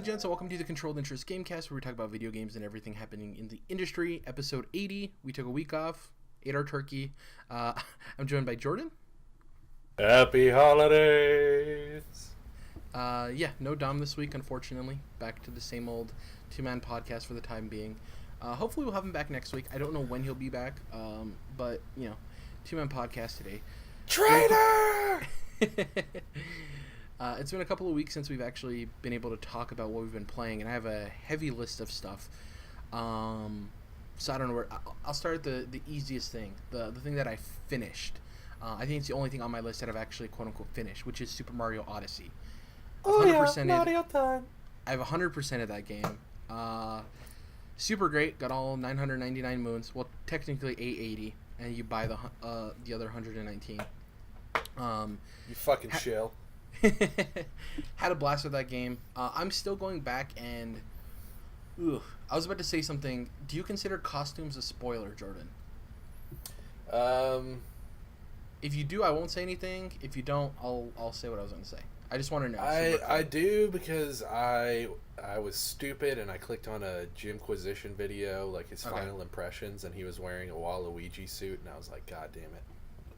gents, and welcome to the Controlled Interest Gamecast, where we talk about video games and everything happening in the industry. Episode 80. We took a week off, ate our turkey. I'm joined by Jordan. Happy holidays! No Dom this week, unfortunately. Back to the same old two-man podcast for the time being. Hopefully we'll have him back next week. I don't know when he'll be back, but, two-man podcast today. Traitor! It's been a couple of weeks since we've actually been able to talk about what we've been playing, and I have a heavy list of stuff. So I don't know where. I'll start at the easiest thing, the thing that I finished. I think it's the only thing on my list that I've actually quote-unquote finished, which is Super Mario Odyssey. Oh yeah, Mario time. I have 100% of that game. Super great. Got all 999 moons. Well, technically 880, and you buy the other 119. You fucking shill. Had a blast with that game. I'm still going back and... I was about to say something. Do you consider costumes a spoiler, Jordan? If you do, I won't say anything. If you don't, I'll say what I was going to say. I just want to know. I do because I was stupid and I clicked on a Jimquisition video, like his final impressions, and he was wearing a Waluigi suit, and I was like, God damn it.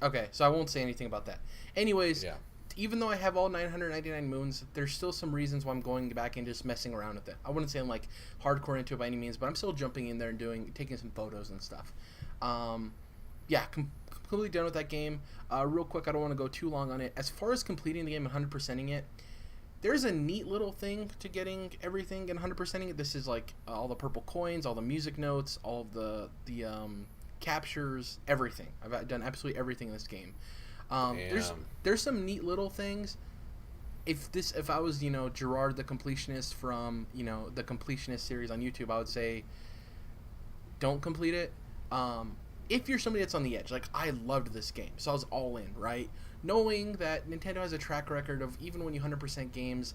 Okay, so I won't say anything about that. Anyways, yeah. Even though I have all 999 moons, there's still some reasons why I'm going back and just messing around with it. I wouldn't say I'm like hardcore into it by any means, but I'm still jumping in there and taking some photos and stuff. Completely done with that game. Real quick, I don't want to go too long on it. As far as completing the game and 100%ing it, there's a neat little thing to getting everything and 100%ing it. This is like all the purple coins, all the music notes, all of the captures, everything. I've done absolutely everything in this game. There's some neat little things. If I was Gerard the Completionist from the Completionist series on YouTube, I would say don't complete it. If you're somebody that's on the edge, like I loved this game, so I was all in, right? Knowing that Nintendo has a track record of even when you 100% games,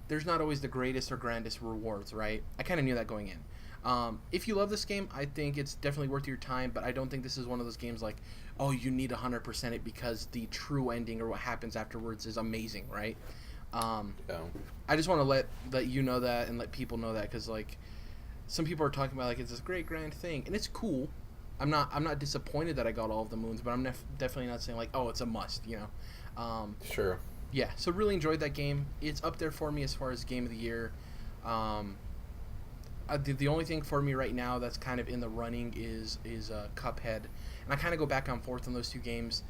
there's not always the greatest or grandest rewards, right? I kind of knew that going in. If you love this game, I think it's definitely worth your time, but I don't think this is one of those games like, oh, you need 100% it because the true ending or what happens afterwards is amazing, right? I just want to let you know that and let people know that because like some people are talking about like it's this great grand thing and it's cool. I'm not disappointed that I got all of the moons, but I'm definitely not saying like, oh, it's a must, Sure. Yeah, so really enjoyed that game. It's up there for me as far as game of the year. The only thing for me right now that's kind of in the running is Cuphead, and I kind of go back and forth on those two games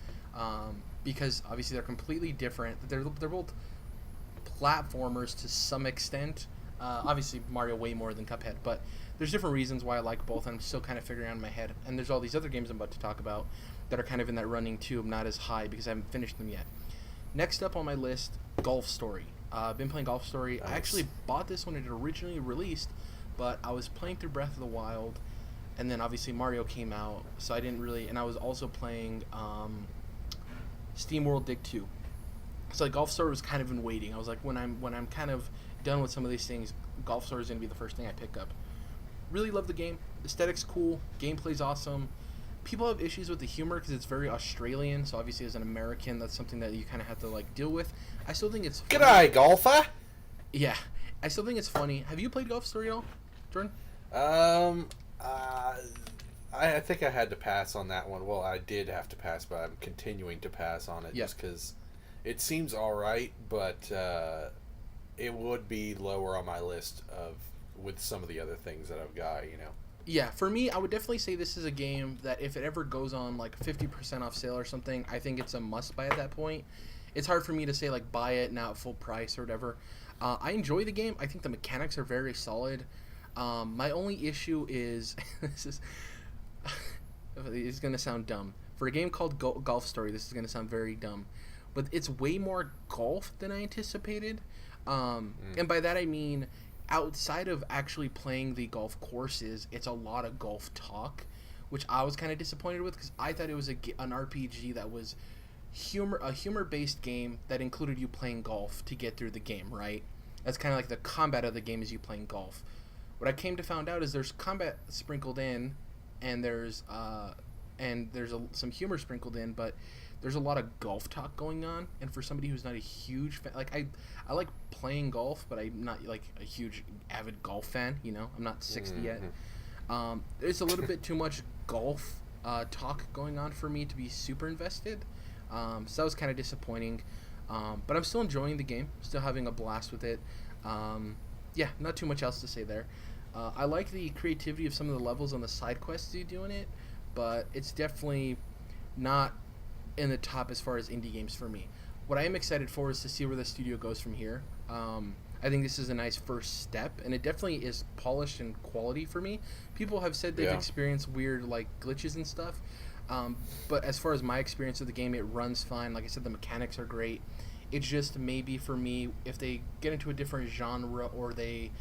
because obviously they're completely different. They're both platformers to some extent. Obviously Mario way more than Cuphead, but there's different reasons why I like both, and I'm still kind of figuring out in my head. And there's all these other games I'm about to talk about that are kind of in that running too. I'm not as high because I haven't finished them yet. Next up on my list, Golf Story. I've been playing Golf Story. Nice. I actually bought this when it originally released, but I was playing through Breath of the Wild, and then obviously Mario came out, so I didn't really. And I was also playing Steam World Dig 2. So like Golf Story was kind of in waiting. I was like, when I'm kind of done with some of these things, Golf Story is going to be the first thing I pick up. Really love the game. Aesthetic's cool. Gameplay's awesome. People have issues with the humor because it's very Australian. So obviously, as an American, that's something that you kind of have to like deal with. I still think it's funny. G'day, golfer. Yeah, I still think it's funny. Have you played Golf Story at all, Jordan? I think I had to pass on that one. Well, I did have to pass, but I'm continuing to pass on it just because it seems all right, but it would be lower on my list with some of the other things that I've got, Yeah, for me, I would definitely say this is a game that if it ever goes on like 50% off sale or something, I think it's a must buy at that point. It's hard for me to say like buy it now at full price or whatever. I enjoy the game. I think the mechanics are very solid. My only issue is it's going to sound dumb. For a game called Golf Story, this is going to sound very dumb. But it's way more golf than I anticipated. And by that I mean outside of actually playing the golf courses, it's a lot of golf talk, which I was kind of disappointed with because I thought it was an RPG that was a humor-based game that included you playing golf to get through the game, right? That's kind of like the combat of the game is you playing golf. What I came to find out is there's combat sprinkled in, and there's some humor sprinkled in, but there's a lot of golf talk going on, and for somebody who's not a huge fan, like I like playing golf, but I'm not like a huge avid golf fan. You know, I'm not 60 yet. There's a little bit too much golf talk going on for me to be super invested. So that was kind of disappointing. But I'm still enjoying the game, still having a blast with it. Yeah, not too much else to say there. I like the creativity of some of the levels on the side quests you do in it, but it's definitely not in the top as far as indie games for me. What I am excited for is to see where the studio goes from here. I think this is a nice first step, and it definitely is polished and quality for me. People have said they've experienced weird like glitches and stuff, but as far as my experience of the game, it runs fine. Like I said, the mechanics are great. It's just maybe for me, if they get into a different genre or they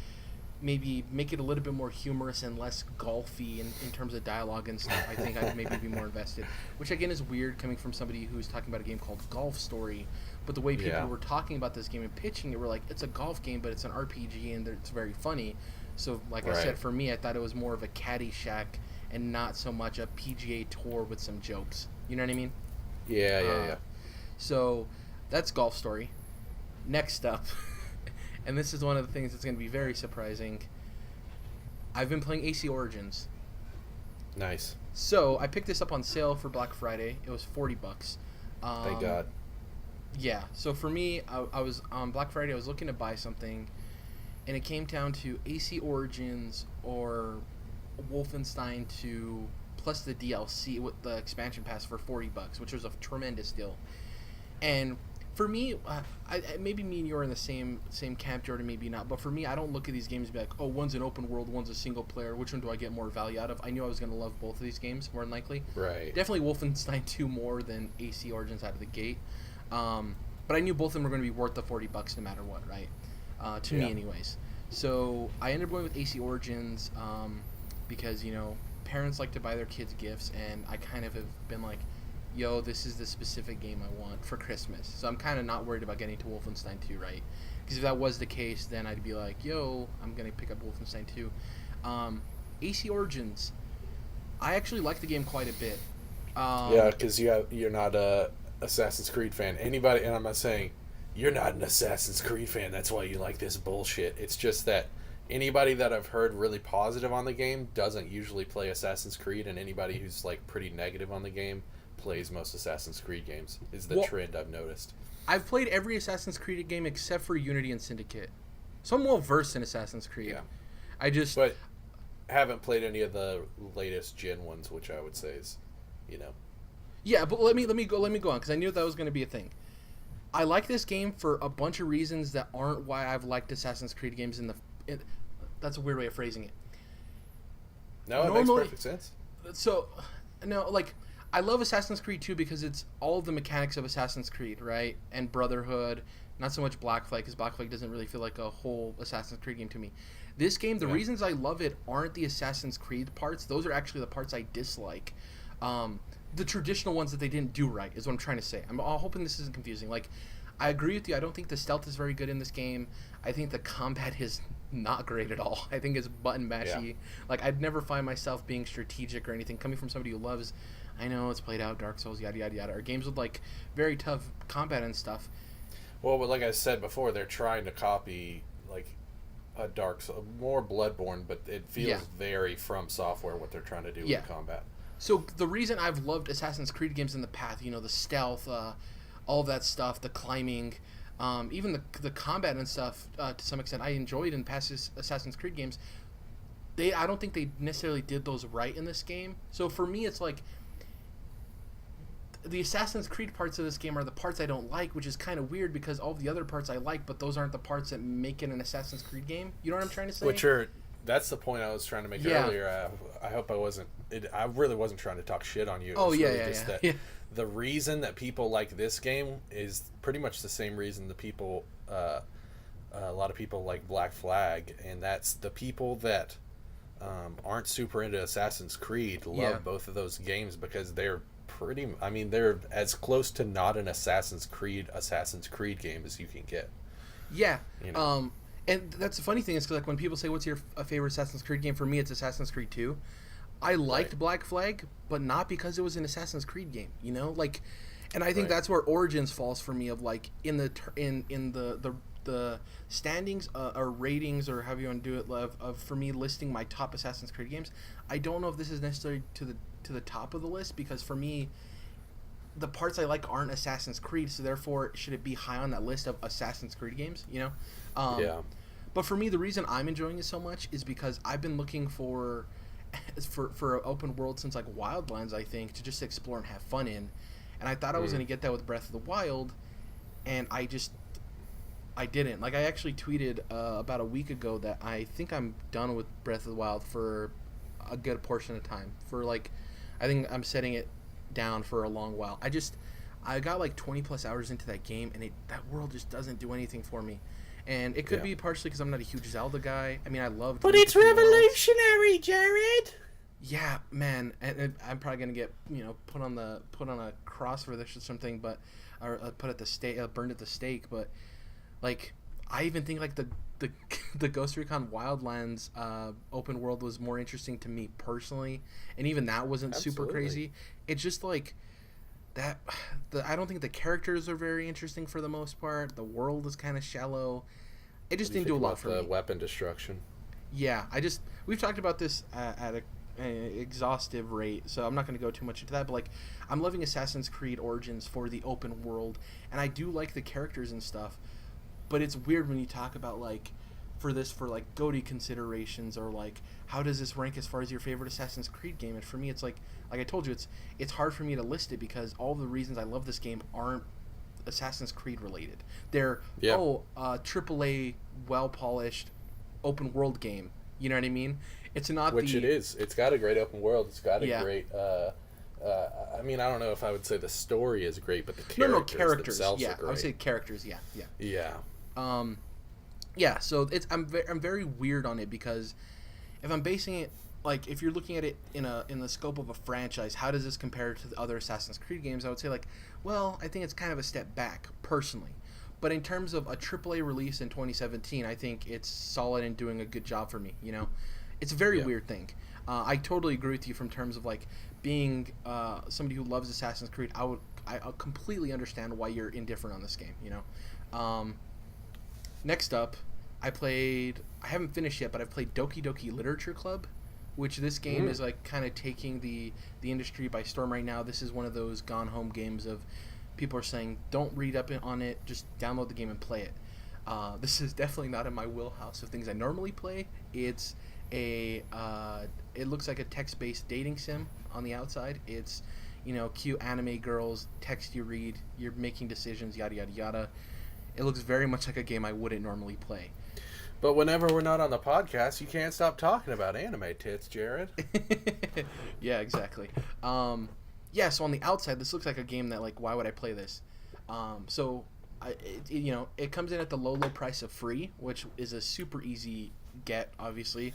maybe make it a little bit more humorous and less golfy in terms of dialogue and stuff, I think I'd maybe be more invested. Which again is weird coming from somebody who's talking about a game called Golf Story. But the way people were talking about this game and pitching it were like, it's a golf game, but it's an RPG and it's very funny. So like I said, for me, I thought it was more of a Caddyshack and not so much a PGA Tour with some jokes. You know what I mean? Yeah. So that's Golf Story. Next up, and this is one of the things that's going to be very surprising, I've been playing AC Origins. Nice. So I picked this up on sale for Black Friday. It was $40. Thank God. Yeah. So for me, I was on Black Friday. I was looking to buy something, and it came down to AC Origins or Wolfenstein 2 plus the DLC with the expansion pass for $40, which was a tremendous deal. And for me, maybe me and you are in the same camp, Jordan, maybe not. But for me, I don't look at these games and be like, oh, one's an open world, one's a single player. Which one do I get more value out of? I knew I was going to love both of these games, more than likely. Right. Definitely Wolfenstein 2 more than AC Origins out of the gate. But I knew both of them were going to be worth the $40 no matter what, right? To me anyways. So I ended up going with AC Origins because, you know, parents like to buy their kids gifts, and I kind of have been like, yo, this is the specific game I want for Christmas. So I'm kind of not worried about getting to Wolfenstein 2, right? Because if that was the case, then I'd be like, yo, I'm going to pick up Wolfenstein 2. AC Origins, I actually like the game quite a bit. Yeah, because you're not a Assassin's Creed fan. Anybody, and I'm not saying you're not an Assassin's Creed fan, that's why you like this bullshit. It's just that anybody that I've heard really positive on the game doesn't usually play Assassin's Creed, and anybody who's like pretty negative on the game plays most Assassin's Creed games, is the trend I've noticed. I've played every Assassin's Creed game except for Unity and Syndicate. So I'm well versed in Assassin's Creed. Yeah. But haven't played any of the latest gen ones, which I would say is, you know. Yeah, but let me go on, because I knew that was going to be a thing. I like this game for a bunch of reasons that aren't why I've liked Assassin's Creed games that's a weird way of phrasing it. No, it makes perfect sense. So, no, like, I love Assassin's Creed 2 because it's all of the mechanics of Assassin's Creed, right? And Brotherhood, not so much Black Flag, because Black Flag doesn't really feel like a whole Assassin's Creed game to me. This game, the reasons I love it aren't the Assassin's Creed parts. Those are actually the parts I dislike. The traditional ones that they didn't do right is what I'm trying to say. I'm hoping this isn't confusing. Like, I agree with you. I don't think the stealth is very good in this game. I think the combat is not great at all. I think it's button mashy. Yeah. Like, I'd never find myself being strategic or anything. Coming from somebody who loves, I know it's played out, Dark Souls, yada, yada, yada, or games with, like, very tough combat and stuff. Well, but like I said before, they're trying to copy, like, a Dark Souls, more Bloodborne, but it feels very From Software what they're trying to do with combat. So the reason I've loved Assassin's Creed games in the past, you know, the stealth, all of that stuff, the climbing, even the combat and stuff, to some extent, I enjoyed in past Assassin's Creed games. I don't think they necessarily did those right in this game. So for me, it's like the Assassin's Creed parts of this game are the parts I don't like, which is kind of weird because all the other parts I like, but those aren't the parts that make it an Assassin's Creed game. You know what I'm trying to say? That's the point I was trying to make earlier. I hope I wasn't. I really wasn't trying to talk shit on you. The reason that people like this game is pretty much the same reason a lot of people like Black Flag, and that's the people that aren't super into Assassin's Creed love both of those games because they're they're as close to not an Assassin's Creed game as you can get. Yeah. You know? And that's the funny thing is, cause like when people say, what's your favorite Assassin's Creed game? For me, it's Assassin's Creed 2. I liked Black Flag, but not because it was an Assassin's Creed game, you know? Like, And I think that's where Origins falls for me, of like in the standings or ratings, or however you want to do it, of for me listing my top Assassin's Creed games. I don't know if this is necessarily to the top of the list, because for me, the parts I like aren't Assassin's Creed, so therefore should it be high on that list of Assassin's Creed games, you know? Yeah. But for me, the reason I'm enjoying it so much is because I've been looking for an open world since like Wildlands, I think, to just explore and have fun in. And I thought I was going to get that with Breath of the Wild, and I didn't. Like, I actually tweeted about a week ago that I think I'm done with Breath of the Wild for a good portion of time. For like, I think I'm setting it down for a long while. I got like 20 plus hours into that game, and that world just doesn't do anything for me. And it could be partially because I'm not a huge Zelda guy. I mean, I loved... But it's revolutionary, Jared! Yeah, man. And I'm probably going to get, put on a cross for this or something, but... Or put at the stake, burned at the stake, but... Like, I even think, like, the Ghost Recon Wildlands open world was more interesting to me personally. And even that wasn't super crazy. It's just, like... I don't think the characters are very interesting for the most part. The world is kind of shallow. It just didn't do a lot for me. The weapon destruction. Yeah, we've talked about this at an exhaustive rate, so I'm not going to go too much into that. But like, I'm loving Assassin's Creed Origins for the open world, and I do like the characters and stuff. But it's weird when you talk about like, for like GOTY considerations, or like how does this rank as far as your favorite Assassin's Creed game? And for me, it's like I told you, it's hard for me to list it because all the reasons I love this game aren't Assassin's Creed related. They're AAA, well polished, open world game. You know what I mean? It's not it is. It's got a great open world. It's got a great. I mean, I don't know if I would say the story is great, but the characters themselves are great. I would say characters. Yeah. Yeah, so I'm very weird on it, because if I'm basing it, like, if you're looking at it in the scope of a franchise, how does this compare to the other Assassin's Creed games? I would say, like, well, I think it's kind of a step back personally, but in terms of a AAA release in 2017, I think it's solid and doing a good job for me. It's a very weird thing. I totally agree with you from terms of like being somebody who loves Assassin's Creed. I completely understand why you're indifferent on this game. Next up, I haven't finished yet, but I've played Doki Doki Literature Club, which this game is like kind of taking the industry by storm right now. This is one of those gone home games of people are saying, don't read up on it, just download the game and play it. This is definitely not in my wheelhouse of things I normally play. It looks like a text-based dating sim on the outside. It's, cute anime girls, text you read, you're making decisions, yada, yada, yada. It looks very much like a game I wouldn't normally play. But whenever we're not on the podcast, you can't stop talking about anime tits, Jared. Yeah, exactly. So on the outside, this looks like a game that, like, why would I play this? It comes in at the low price of free, which is a super easy get, obviously.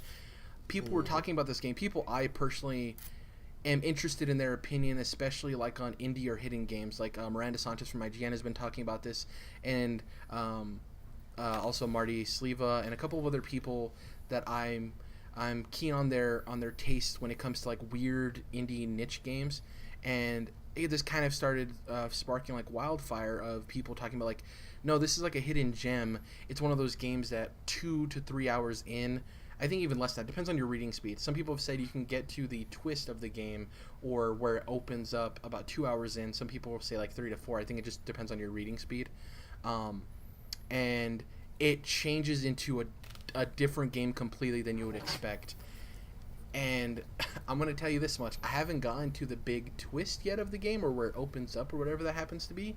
People were talking about this game. People I personally am interested in their opinion, especially like on indie or hidden games. Like Miranda Sanchez from IGN has been talking about this, and also Marty Sleva and a couple of other people that I'm keen on their taste when it comes to like weird indie niche games. And this kind of started sparking like wildfire of people talking about like, no, this is like a hidden gem. It's one of those games that 2 to 3 hours in, I think even less than that, depends on your reading speed. Some people have said you can get to the twist of the game or where it opens up about 2 hours in. Some people will say like 3 to 4. I think it just depends on your reading speed. And it changes into a different game completely than you would expect. And I'm going to tell you this much. I haven't gotten to the big twist yet of the game, or where it opens up, or whatever that happens to be.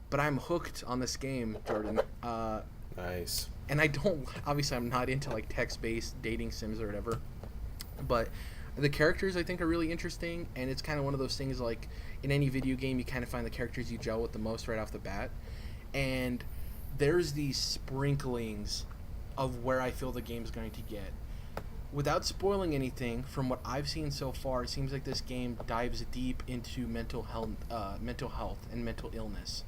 But I'm hooked on this game, Jordan. Nice. And obviously I'm not into like text-based dating sims or whatever. But the characters I think are really interesting, and it's kind of one of those things like in any video game you kind of find the characters you gel with the most right off the bat. And there's these sprinklings of where I feel the game's going to get. Without spoiling anything, from what I've seen so far, it seems like this game dives deep into mental health and mental illness.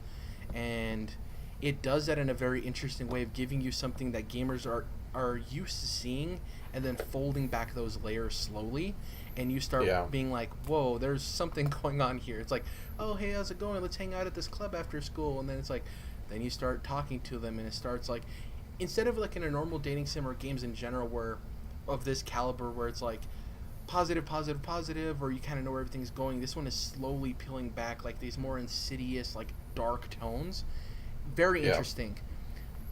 And it does that in a very interesting way of giving you something that gamers are are used to seeing, and then folding back those layers slowly, and you start Yeah. being like, whoa, there's something going on here. It's like, oh, hey, how's it going? Let's hang out at this club after school. And then it's like, then you start talking to them, and it starts like, instead of like in a normal dating sim or games in general where of this caliber where it's like positive, positive, positive, or you kind of know where everything's going, this one is slowly peeling back like these more insidious, like dark tones. Very Yeah. interesting.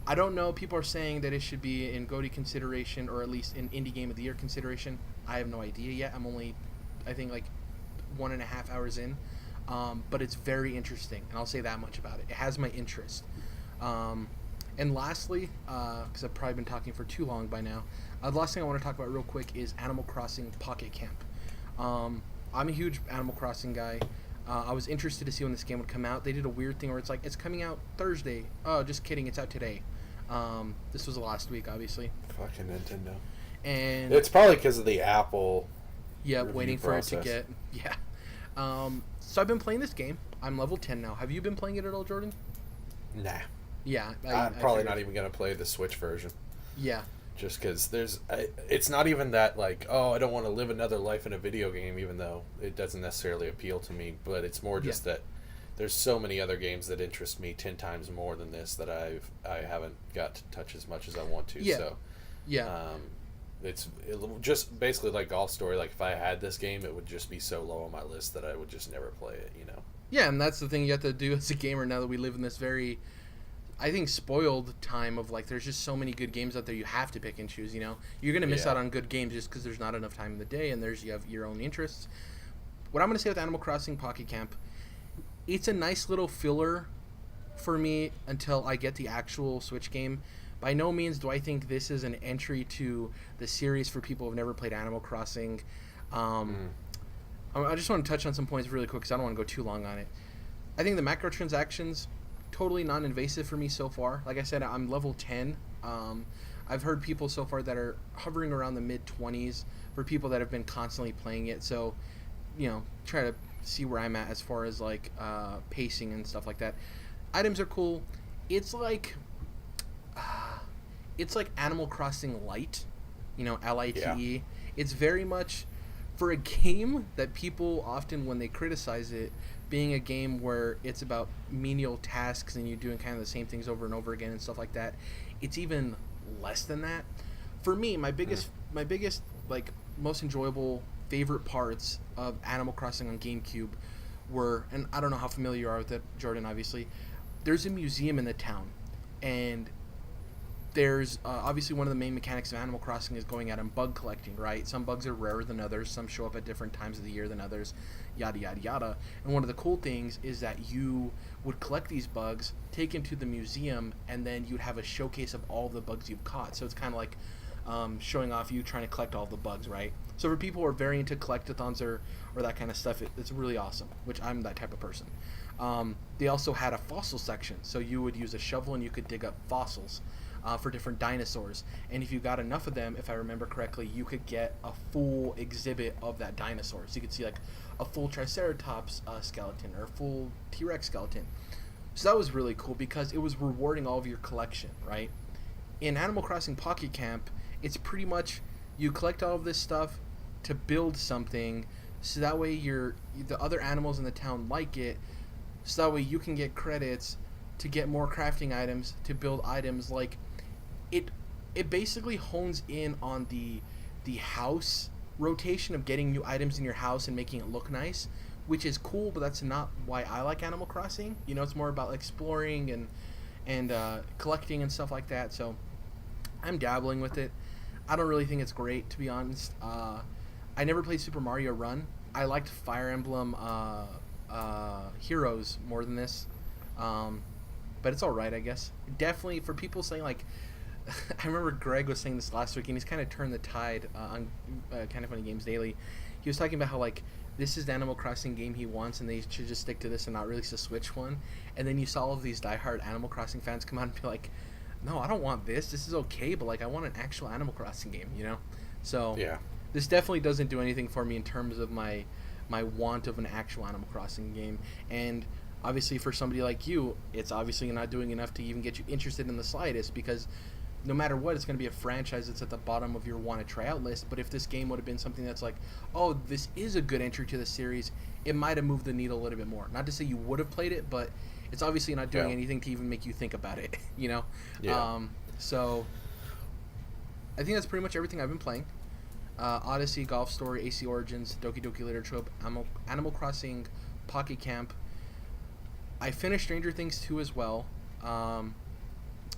I don't know. People are saying that it should be in GOTY consideration, or at least in Indie Game of the Year consideration. I have no idea yet. I'm only, I think, like 1.5 hours in. But it's very interesting, and I'll say that much about it. It has my interest. And lastly, because I've probably been talking for too long by now, the last thing I want to talk about real quick is Animal Crossing Pocket Camp. I'm a huge Animal Crossing guy. I was interested to see when this game would come out. They did a weird thing where it's like, it's coming out Thursday. Oh, just kidding, it's out today. This was last week, obviously. Fucking Nintendo. And it's probably because of the Apple. Yeah, waiting for process. it to get. Yeah. So I've been playing this game. I'm level 10 now. Have you been playing it at all, Jordan? Nah. Yeah. I'm probably not even going to play the Switch version. Yeah. Just because it's not even that like, oh, I don't want to live another life in a video game, even though it doesn't necessarily appeal to me. But it's more just that there's so many other games that interest me 10 times more than this that I haven't got to touch as much as I want to. Yeah. So, yeah. It's just basically like Golf Story. Like if I had this game, it would just be so low on my list that I would just never play it. You know. Yeah, and that's the thing you have to do as a gamer now that we live in this very, I think, spoiled time of like there's just so many good games out there you have to pick and choose. You know, you're gonna miss out on good games just because there's not enough time in the day, and you have your own interests. What I'm gonna say with Animal Crossing Pocket Camp, it's a nice little filler for me until I get the actual Switch game. By no means do I think this is an entry to the series for people who have never played Animal Crossing. I just want to touch on some points really quick because I don't want to go too long on it. I think the microtransactions, totally non-invasive for me so far. Like I said, I'm level 10. I've heard people so far that are hovering around the mid-20s for people that have been constantly playing it. So, you know, try to see where I'm at as far as like pacing and stuff like that. Items are cool. It's like Animal Crossing Lite, you know, Lite. Yeah. It's very much for a game that people often, when they criticize it, being a game where it's about menial tasks and you're doing kind of the same things over and over again and stuff like that. It's even less than that. For me, my biggest like most enjoyable favorite parts of Animal Crossing on GameCube were, and I don't know how familiar you are with it, Jordan, obviously. There's a museum in the town, and there's obviously one of the main mechanics of Animal Crossing is going out and bug collecting, right? Some bugs are rarer than others, some show up at different times of the year than others, yada yada yada. And one of the cool things is that you would collect these bugs, take them to the museum, and then you'd have a showcase of all the bugs you've caught. So it's kind of like showing off you trying to collect all the bugs, right? So for people who are very into collectathons or that kind of stuff, it's really awesome, which I'm that type of person. They also had a fossil section, so you would use a shovel and you could dig up fossils for different dinosaurs. And if you got enough of them, if I remember correctly, you could get a full exhibit of that dinosaur. So you could see like a full Triceratops skeleton or a full T-Rex skeleton. So that was really cool because it was rewarding all of your collection, right? In Animal Crossing Pocket Camp, it's pretty much you collect all of this stuff to build something, so that way the other animals in the town like it, so that way you can get credits to get more crafting items, to build items. Like it basically hones in on the house rotation of getting new items in your house and making it look nice, which is cool, but that's not why I like Animal Crossing. You know, it's more about exploring and collecting and stuff like that. So I'm dabbling with it. I don't really think it's great, to be honest. I never played Super Mario Run. I liked Fire Emblem Heroes more than this. But it's alright, I guess. Definitely, for people saying, like, I remember Greg was saying this last week, and he's kind of turned the tide on Kind of Funny Games Daily. He was talking about how, like, this is the Animal Crossing game he wants, and they should just stick to this and not release a Switch one. And then you saw all of these diehard Animal Crossing fans come out and be like, no, I don't want this. This is okay, but, like, I want an actual Animal Crossing game, you know? So, yeah. This definitely doesn't do anything for me in terms of my want of an actual Animal Crossing game. And obviously for somebody like you, it's obviously not doing enough to even get you interested in the slightest, because no matter what, it's going to be a franchise that's at the bottom of your want to try out list. But if this game would have been something that's like, oh, this is a good entry to the series, it might have moved the needle a little bit more. Not to say you would have played it, but it's obviously not doing anything to even make you think about it, you know? Yeah. So I think that's pretty much everything I've been playing. Odyssey, Golf Story, AC Origins, Doki Doki Literature, Animal Crossing, Pocket Camp. I finished Stranger Things 2 as well,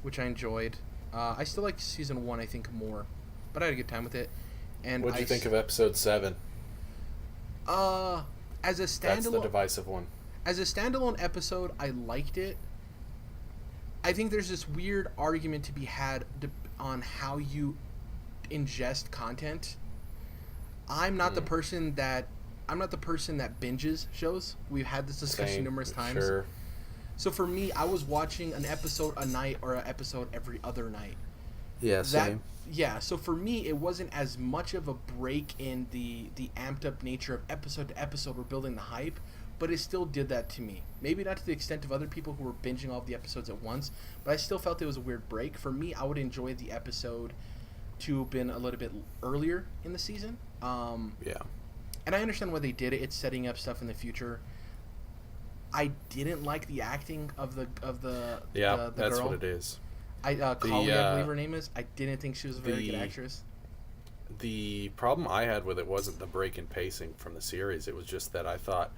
which I enjoyed. I still like Season 1, I think, more, but I had a good time with it. And what'd you think of Episode 7? As a standalone... That's the divisive one. As a standalone episode, I liked it. I think there's this weird argument to be had on how you ingest content. I'm not the person that binges shows. We've had this discussion numerous times. Sure. So for me, I was watching an episode a night or an episode every other night. Yeah, same. Yeah, so for me, it wasn't as much of a break in the amped up nature of episode to episode or building the hype, but it still did that to me. Maybe not to the extent of other people who were binging all of the episodes at once, but I still felt it was a weird break. For me, I would enjoy the episode to have been a little bit earlier in the season. Yeah. And I understand why they did it. It's setting up stuff in the future. I didn't like the acting of the that's girl. what it is. Colleen, I believe her name is. I didn't think she was a very good actress. The problem I had with it wasn't the break in pacing from the series. It was just that I thought,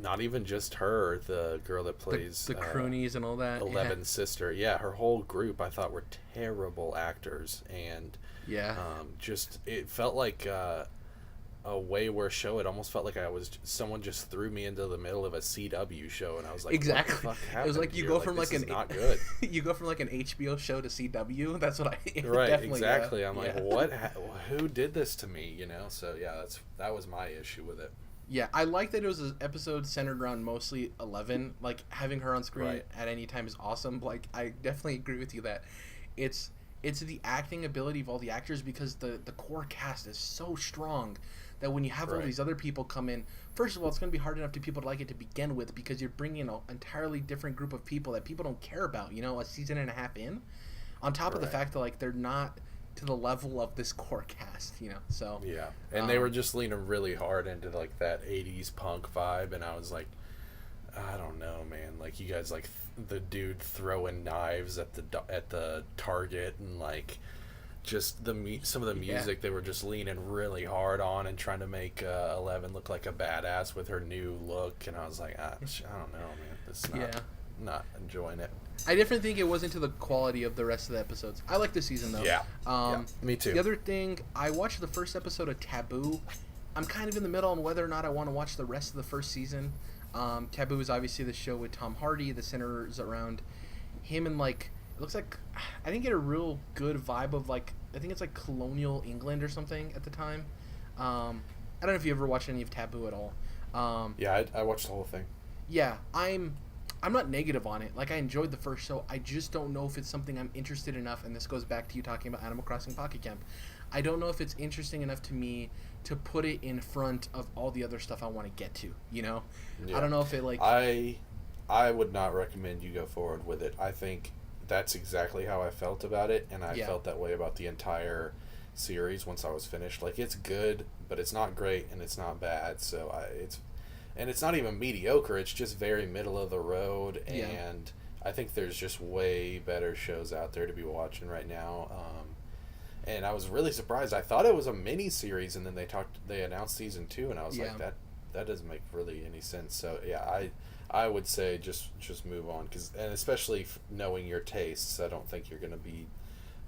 not even just her, the girl that plays the croonies and all that. Eleven's sister. Yeah, her whole group I thought were terrible actors, and just it felt like a way worse show. It almost felt like someone just threw me into the middle of a CW show, and I was like, exactly. What the fuck happened? It was like you go from this like is not good. You go from like an HBO show to CW. That's what I right. Exactly. I'm like, what? Who did this to me? You know. So yeah, that was my issue with it. Yeah, I like that it was an episode centered around mostly 11. Like having her on screen at any time is awesome. Like I definitely agree with you that it's the acting ability of all the actors, because the core cast is so strong that when you have all these other people come in, first of all, it's going to be hard enough to people to like it to begin with, because you're bringing an entirely different group of people that people don't care about, you know, a season and a half in, on top of the fact that like they're not to the level of this core cast, you know. So yeah, and they were just leaning really hard into like that 80s punk vibe, and I was like, I don't know, man, like you guys like the dude throwing knives at the Target, and like just some of the music they were just leaning really hard on and trying to make 11 look like a badass with her new look, and I was like, I don't know, man, it's not enjoying it. I definitely think it wasn't to the quality of the rest of the episodes. I like this season though. Yeah, me too. The other thing, I watched the first episode of Taboo. I'm kind of in the middle on whether or not I want to watch the rest of the first season. Taboo is obviously the show with Tom Hardy. The centers around him and like, it looks like, I didn't get a real good vibe of like, I think it's like colonial England or something at the time. I don't know if you ever watched any of Taboo at all. Yeah, I watched the whole thing. Yeah, I'm not negative on it. Like, I enjoyed the first show. I just don't know if it's something I'm interested enough, and this goes back to you talking about Animal Crossing Pocket Camp. I don't know if it's interesting enough to me to put it in front of all the other stuff I want to get to, you know? Yeah. I don't know if it, like... I would not recommend you go forward with it. I think that's exactly how I felt about it, and I felt that way about the entire series once I was finished. Like, it's good, but it's not great, and it's not bad, so it's not even mediocre, it's just very middle of the road, and I think there's just way better shows out there to be watching right now. And I was really surprised. I thought it was a mini series, and then they announced season 2, and I was like, that doesn't make really any sense. So yeah, I would say just move on, and especially knowing your tastes, I don't think you're going to be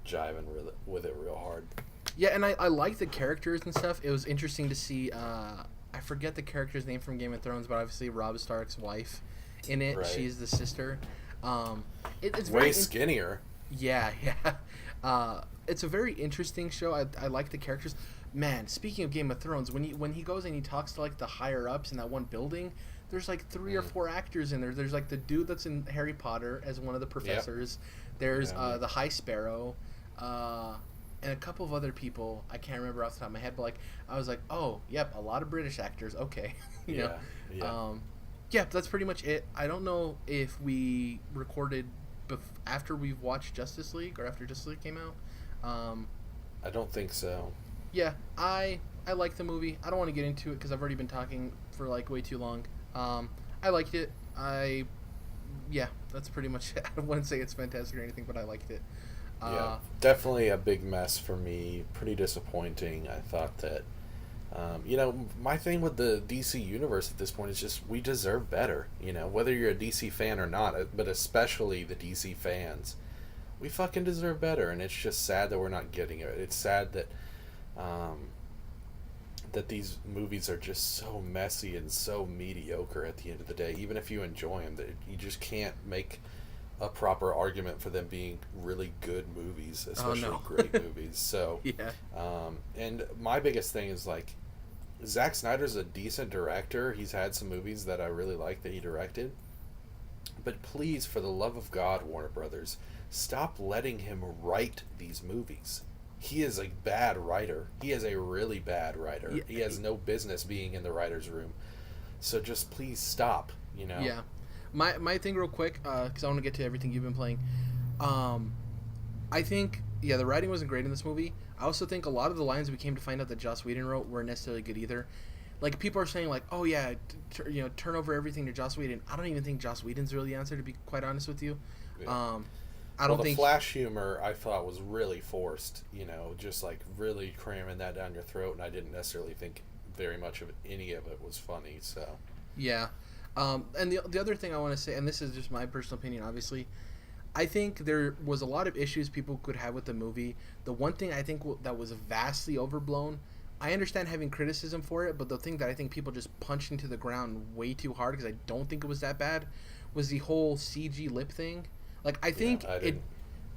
jiving with it real hard. Yeah, and I like the characters and stuff. It was interesting to see. I forget the character's name from Game of Thrones, but obviously Robb Stark's wife in it. Right. She's the sister. It's way skinnier. Yeah. It's a very interesting show. I like the characters. Man, speaking of Game of Thrones, when he goes and he talks to like the higher ups in that one building, there's like 3 or 4 actors in there. There's like the dude that's in Harry Potter as one of the professors. Yep. There's the High Sparrow, and a couple of other people. I can't remember off the top of my head, but like I was like, oh, yep, a lot of British actors. Okay, you know. Yeah, that's pretty much it. I don't know if we recorded after we've watched Justice League or after Justice League came out. I don't think so. Yeah, I like the movie. I don't want to get into it because I've already been talking for like way too long. I liked it. Yeah, that's pretty much it. I wouldn't say it's fantastic or anything, but I liked it. Yeah, definitely a big mess for me. Pretty disappointing. I thought that, my thing with the DC universe at this point is just we deserve better. Whether you're a DC fan or not, but especially the DC fans, we fucking deserve better, and it's just sad that we're not getting it. It's sad that, that these movies are just so messy and so mediocre at the end of the day. Even if you enjoy them, you just can't make a proper argument for them being really good movies, especially great movies. So, yeah. And my biggest thing is like, Zack Snyder's a decent director. He's had some movies that I really like that he directed. But please, for the love of God, Warner Brothers, stop letting him write these movies. He is a bad writer. He is a really bad writer. Yeah. He has no business being in the writer's room. So just please stop, Yeah. My thing real quick, because I want to get to everything you've been playing. I think, the writing wasn't great in this movie. I also think a lot of the lines we came to find out that Joss Whedon wrote weren't necessarily good either. Like, people are saying, like, oh, yeah, turn over everything to Joss Whedon. I don't even think Joss Whedon's really the answer, to be quite honest with you. Yeah. I don't think... the Flash humor, I thought, was really forced, just, like, really cramming that down your throat, and I didn't necessarily think very much of any of it was funny, so... Yeah. And the other thing I want to say, and this is just my personal opinion, obviously, I think there was a lot of issues people could have with the movie. The one thing I think that was vastly overblown, I understand having criticism for it, but the thing that I think people just punched into the ground way too hard, because I don't think it was that bad, was the whole CG lip thing. Like, I think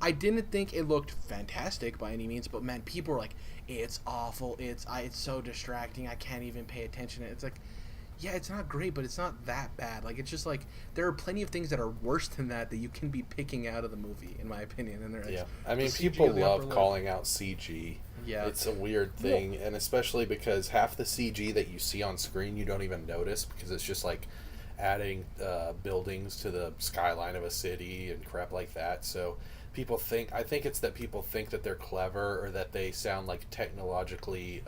I didn't think it looked fantastic by any means, but man, people were like, it's awful, it's so distracting, I can't even pay attention. It's like, yeah, it's not great, but it's not that bad. Like, it's just like, there are plenty of things that are worse than that you can be picking out of the movie, in my opinion. And yeah, I mean, people love calling out CG. Yeah, it's a weird thing, and especially because half the CG that you see on screen you don't even notice, because it's just like adding buildings to the skyline of a city and crap like that. So I think it's that people think that they're clever, or that they sound like technologically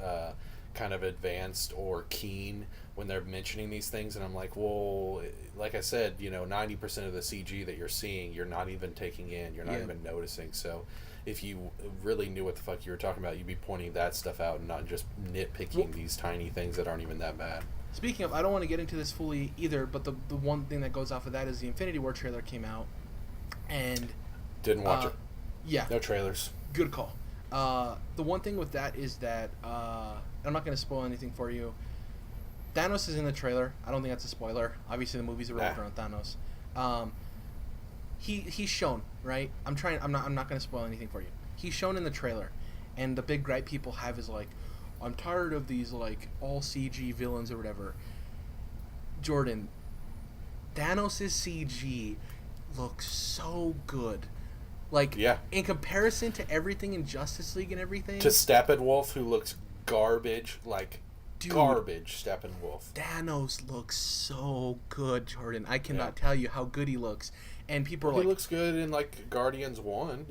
kind of advanced or keen when they're mentioning these things, and I'm like, well, like I said, 90% of the CG that you're seeing, you're not even taking in, you're not even noticing. So if you really knew what the fuck you were talking about, you'd be pointing that stuff out and not just nitpicking these tiny things that aren't even that bad. Speaking of, I don't want to get into this fully either, but the one thing that goes off of that is the Infinity War trailer came out, and didn't watch it. Yeah, no trailers. Good call. The one thing with that is that I'm not going to spoil anything for you. Thanos is in the trailer. I don't think that's a spoiler. Obviously, the movies are wrapped around Thanos. He's shown, right? I'm not going to spoil anything for you. He's shown in the trailer, and the big gripe people have is like, I'm tired of these like all CG villains or whatever. Jordan, Thanos' CG looks so good. Like, in comparison to everything in Justice League and everything. To Steppenwolf, who looks garbage, like garbage Steppenwolf. Thanos looks so good, Jordan. I cannot tell you how good he looks. And people are like... He looks good in, like, Guardians 1.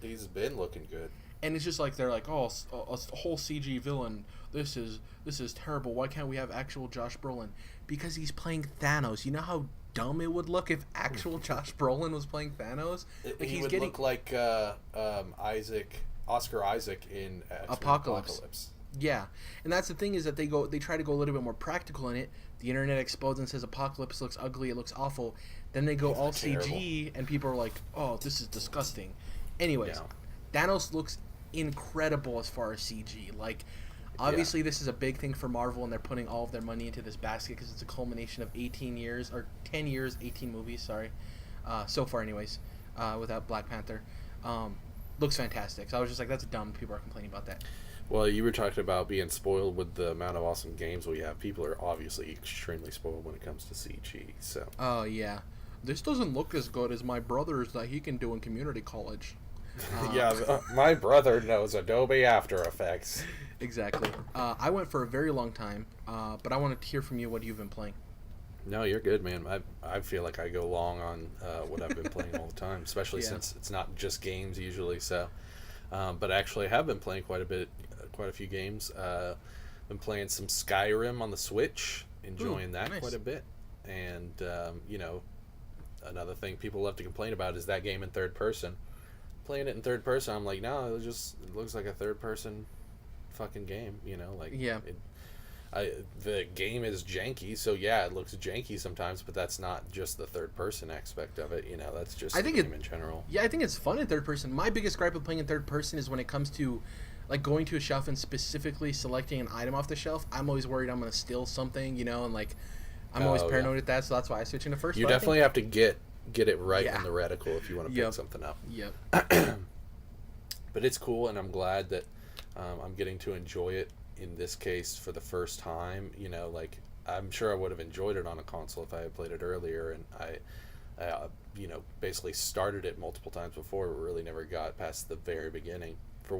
He's been looking good. And it's just like, they're like, oh, a whole CG villain. This is terrible. Why can't we have actual Josh Brolin? Because he's playing Thanos. You know how dumb it would look if actual Josh Brolin was playing Thanos? Like, he would look like Oscar Isaac in Apocalypse. Yeah, and that's the thing, is that they try to go a little bit more practical in it. The internet explodes and says Apocalypse looks ugly, it looks awful. Then they go all CG, and people are like, oh, this is disgusting. Anyways, Thanos looks incredible as far as CG. Like, obviously this is a big thing for Marvel, and they're putting all of their money into this basket because it's a culmination of 18 years, or 10 years, 18 movies, sorry. So far anyways, without Black Panther. Looks fantastic. So I was just like, that's dumb. People are complaining about that. Well, you were talking about being spoiled with the amount of awesome games we have. People are obviously extremely spoiled when it comes to CG. So. Oh yeah, this doesn't look as good as my brother's that he can do in community college. My brother knows Adobe After Effects. Exactly. I went for a very long time, but I wanted to hear from you what you've been playing. No, you're good, man. I feel like I go long on what I've been playing all the time, especially Yeah. since it's not just games usually. So, but actually, I have been playing quite a bit, quite a few games. Been playing some Skyrim on the Switch, Ooh, enjoying that quite nice. a bit. And another thing people love to complain about is that game in third person. Playing it in third person, I'm like, no, it looks like a third person fucking game. Like Yeah. the game is janky, so yeah, it looks janky sometimes, but that's not just the third person aspect of it. That's just I the think game in general. yeah, I think it's fun in third person. My biggest gripe with playing in third person is when it comes to like going to a shelf and specifically selecting an item off the shelf. I'm always worried I'm gonna steal something, and like I'm always Oh yeah, paranoid at that, so that's why I switch into first. you But I definitely think have to get it right yeah, in the reticle if you want to pick yep, something up. yep, But it's cool, and I'm glad that I'm getting to enjoy it in this case for the first time. Like I'm sure I would have enjoyed it on a console if I had played it earlier, and basically started it multiple times before, but really never got past the very beginning for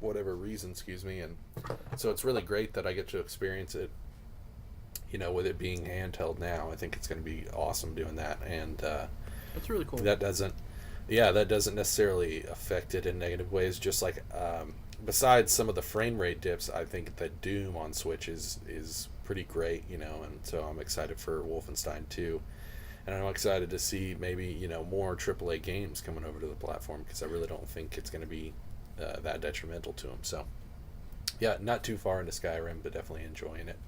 whatever reason. Excuse me, and so it's really great that I get to experience it. With it being handheld now, I think it's going to be awesome doing that, and that's really cool. that doesn't that doesn't necessarily affect it in negative ways. Just like besides some of the frame rate dips, I think that Doom on Switch is pretty great, and so I'm excited for Wolfenstein 2, and I'm excited to see maybe more AAA games coming over to the platform, because I really don't think it's going to be that detrimental to them. So yeah, not too far into Skyrim, but definitely enjoying it.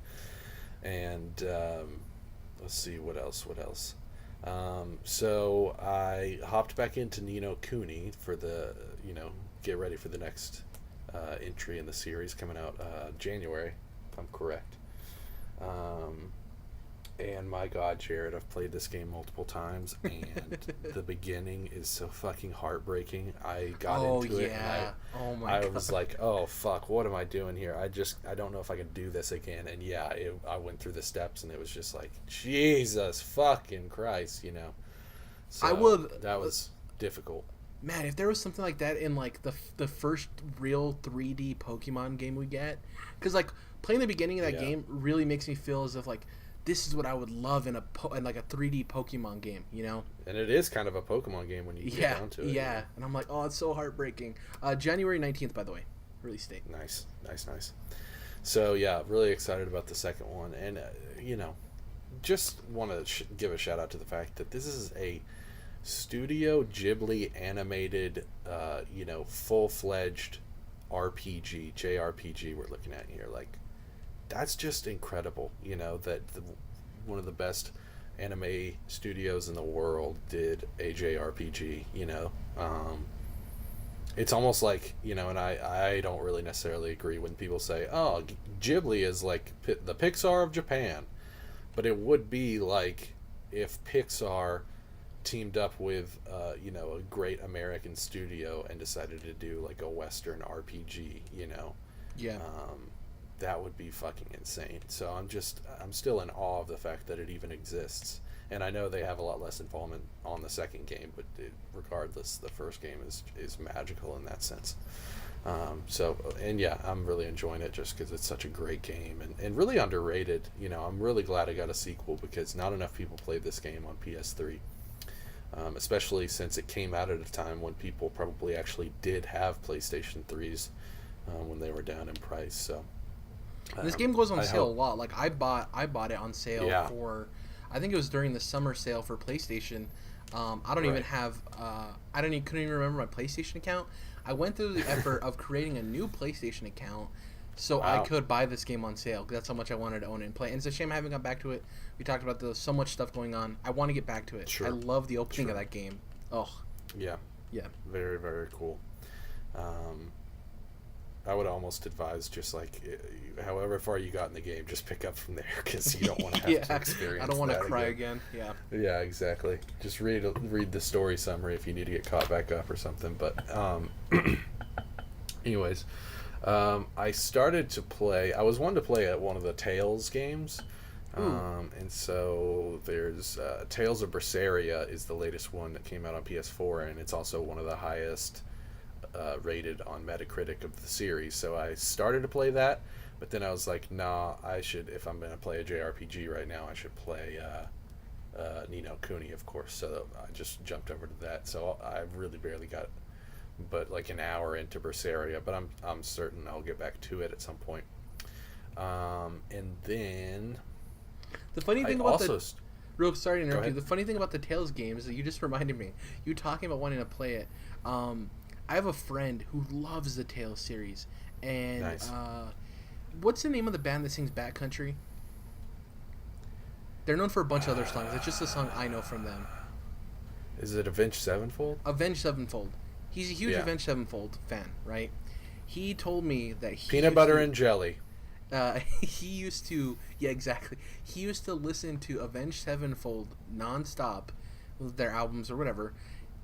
And let's see what else. So I hopped back into Ni no Kuni for the get ready for the next entry in the series coming out January, if I'm correct. And my God, Jared, I've played this game multiple times, and the beginning is so fucking heartbreaking. I got into it, and oh my I god. was like, oh fuck, what am I doing here? I don't know if I can do this again. And yeah, I went through the steps, and it was just like, Jesus fucking Christ. I So would that was difficult. man, if there was something like that in like the first real 3D Pokemon game we get, because like playing the beginning of that Yeah. game really makes me feel as if like this is what I would love in like a 3D Pokemon game. And it is kind of a Pokemon game when you get down to it. Yeah, and I'm like, oh, it's so heartbreaking. January 19th, by the way, release date. Nice. So yeah, really excited about the second one, and just want to give a shout out to the fact that this is a Studio Ghibli animated, full-fledged RPG, JRPG we're looking at here. Like, that's just incredible, one of the best anime studios in the world did a JRPG. It's almost like, and I don't really necessarily agree when people say, oh, Ghibli is like the Pixar of Japan. But it would be like if Pixar teamed up with a great American studio and decided to do like a Western RPG. Yeah. That would be fucking insane. So I'm still in awe of the fact that it even exists. And I know they have a lot less involvement on the second game, but regardless, the first game is magical in that sense. And yeah, I'm really enjoying it just because it's such a great game and really underrated. I'm really glad I got a sequel because not enough people played this game on PS3, especially since it came out at a time when people probably actually did have PlayStation 3s when they were down in price. So This game goes on I sale hope. a lot. Like I bought it on sale Yeah. for, I think it was during the summer sale for PlayStation. I don't even Right. have, couldn't even remember my PlayStation account. I went through the effort of creating a new PlayStation account so I Wow. could buy this game on sale. 'Cause that's how much I wanted to own it and play. And it's a shame I haven't got back to it. We talked about so much stuff going on. I want to get back to it. Sure. I love the opening of Sure. that game. Oh, Yeah. yeah. Very, very cool. Um, I would almost advise just like however far you got in the game, just pick up from there because you don't want to have to Yeah. experience. I don't want to that cry again. Yeah. Yeah, exactly. Just read the story summary if you need to get caught back up or something. But anyways, I started to play. I was wanting to play at one of the Tales games. And so there's Tales of Berseria is the latest one that came out on PS4, and it's also one of the highest rated on Metacritic of the series. So I started to play that, But then I was like, nah, I should, if I'm going to play a JRPG right now, I should play Ni no Kuni, of course. So I just jumped over to that. So I really barely got, but like an hour into Berseria. But I'm certain I'll get back to it at some point. And then the funny thing about also, real sorry to interrupt you. The funny thing about the Tales games that you just reminded me. You talking about wanting to play it. I have a friend who loves the Tales series, and nice. What's the name of the band that sings Backcountry? They're known for a bunch of other songs. It's just a song I know from them. Is it Avenged Sevenfold? Avenged Sevenfold. He's a huge Avenged Sevenfold fan, right? He told me that he peanut butter and jelly. He used to, yeah, exactly. He used to listen to Avenged Sevenfold nonstop, their albums or whatever.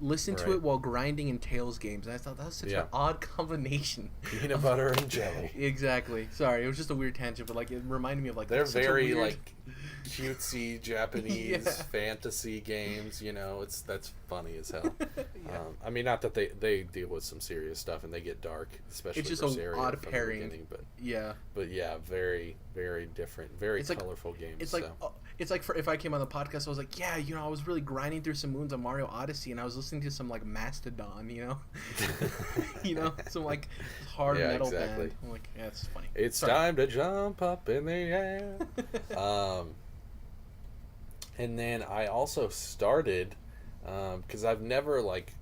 Listen to it while grinding in Tales games. And I thought that was such an odd combination. Peanut butter and jelly. Exactly. Sorry, it was just a weird tangent, but like it reminded me of like they're very weird... like cutesy Japanese fantasy games. You know, that's funny as hell. I mean, not that they deal with some serious stuff and they get dark, especially. It's just an odd pairing. But yeah, very very different, very colorful games. It's like it's like if I came on the podcast, I was like, yeah, you know, I was really grinding through some moons on Mario Odyssey, and I was listening to some like Mastodon, you know, you know, some like hard metal band. I'm like, yeah, it's funny. It's time to jump up in the air. And then I also started, because I've never like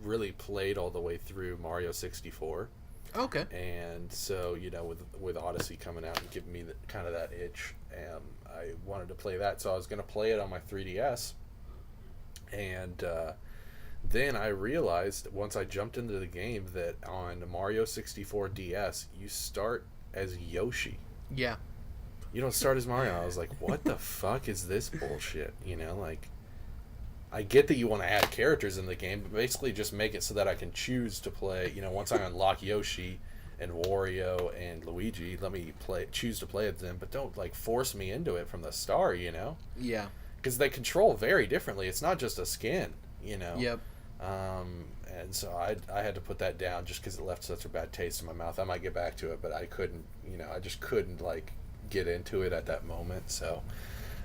really played all the way through Mario 64. Okay. And so, you know, with Odyssey coming out and giving me kind of that itch, I wanted to play that. So I was going to play it on my 3DS. And then I realized once I jumped into the game that on Mario 64 DS, you start as Yoshi. Yeah. You don't start as Mario. I was like, what the fuck is this bullshit? You know, like, I get that you want to add characters in the game, but basically just make it so that I can choose to play, you know, once I unlock Yoshi and Wario and Luigi, let me choose to play with them, but don't, like, force me into it from the start, you know? Yeah. Because they control very differently. It's not just a skin, you know? Yep. And so I had to put that down just because it left such a bad taste in my mouth. I might get back to it, but I couldn't, you know, I just couldn't, like, get into it at that moment. So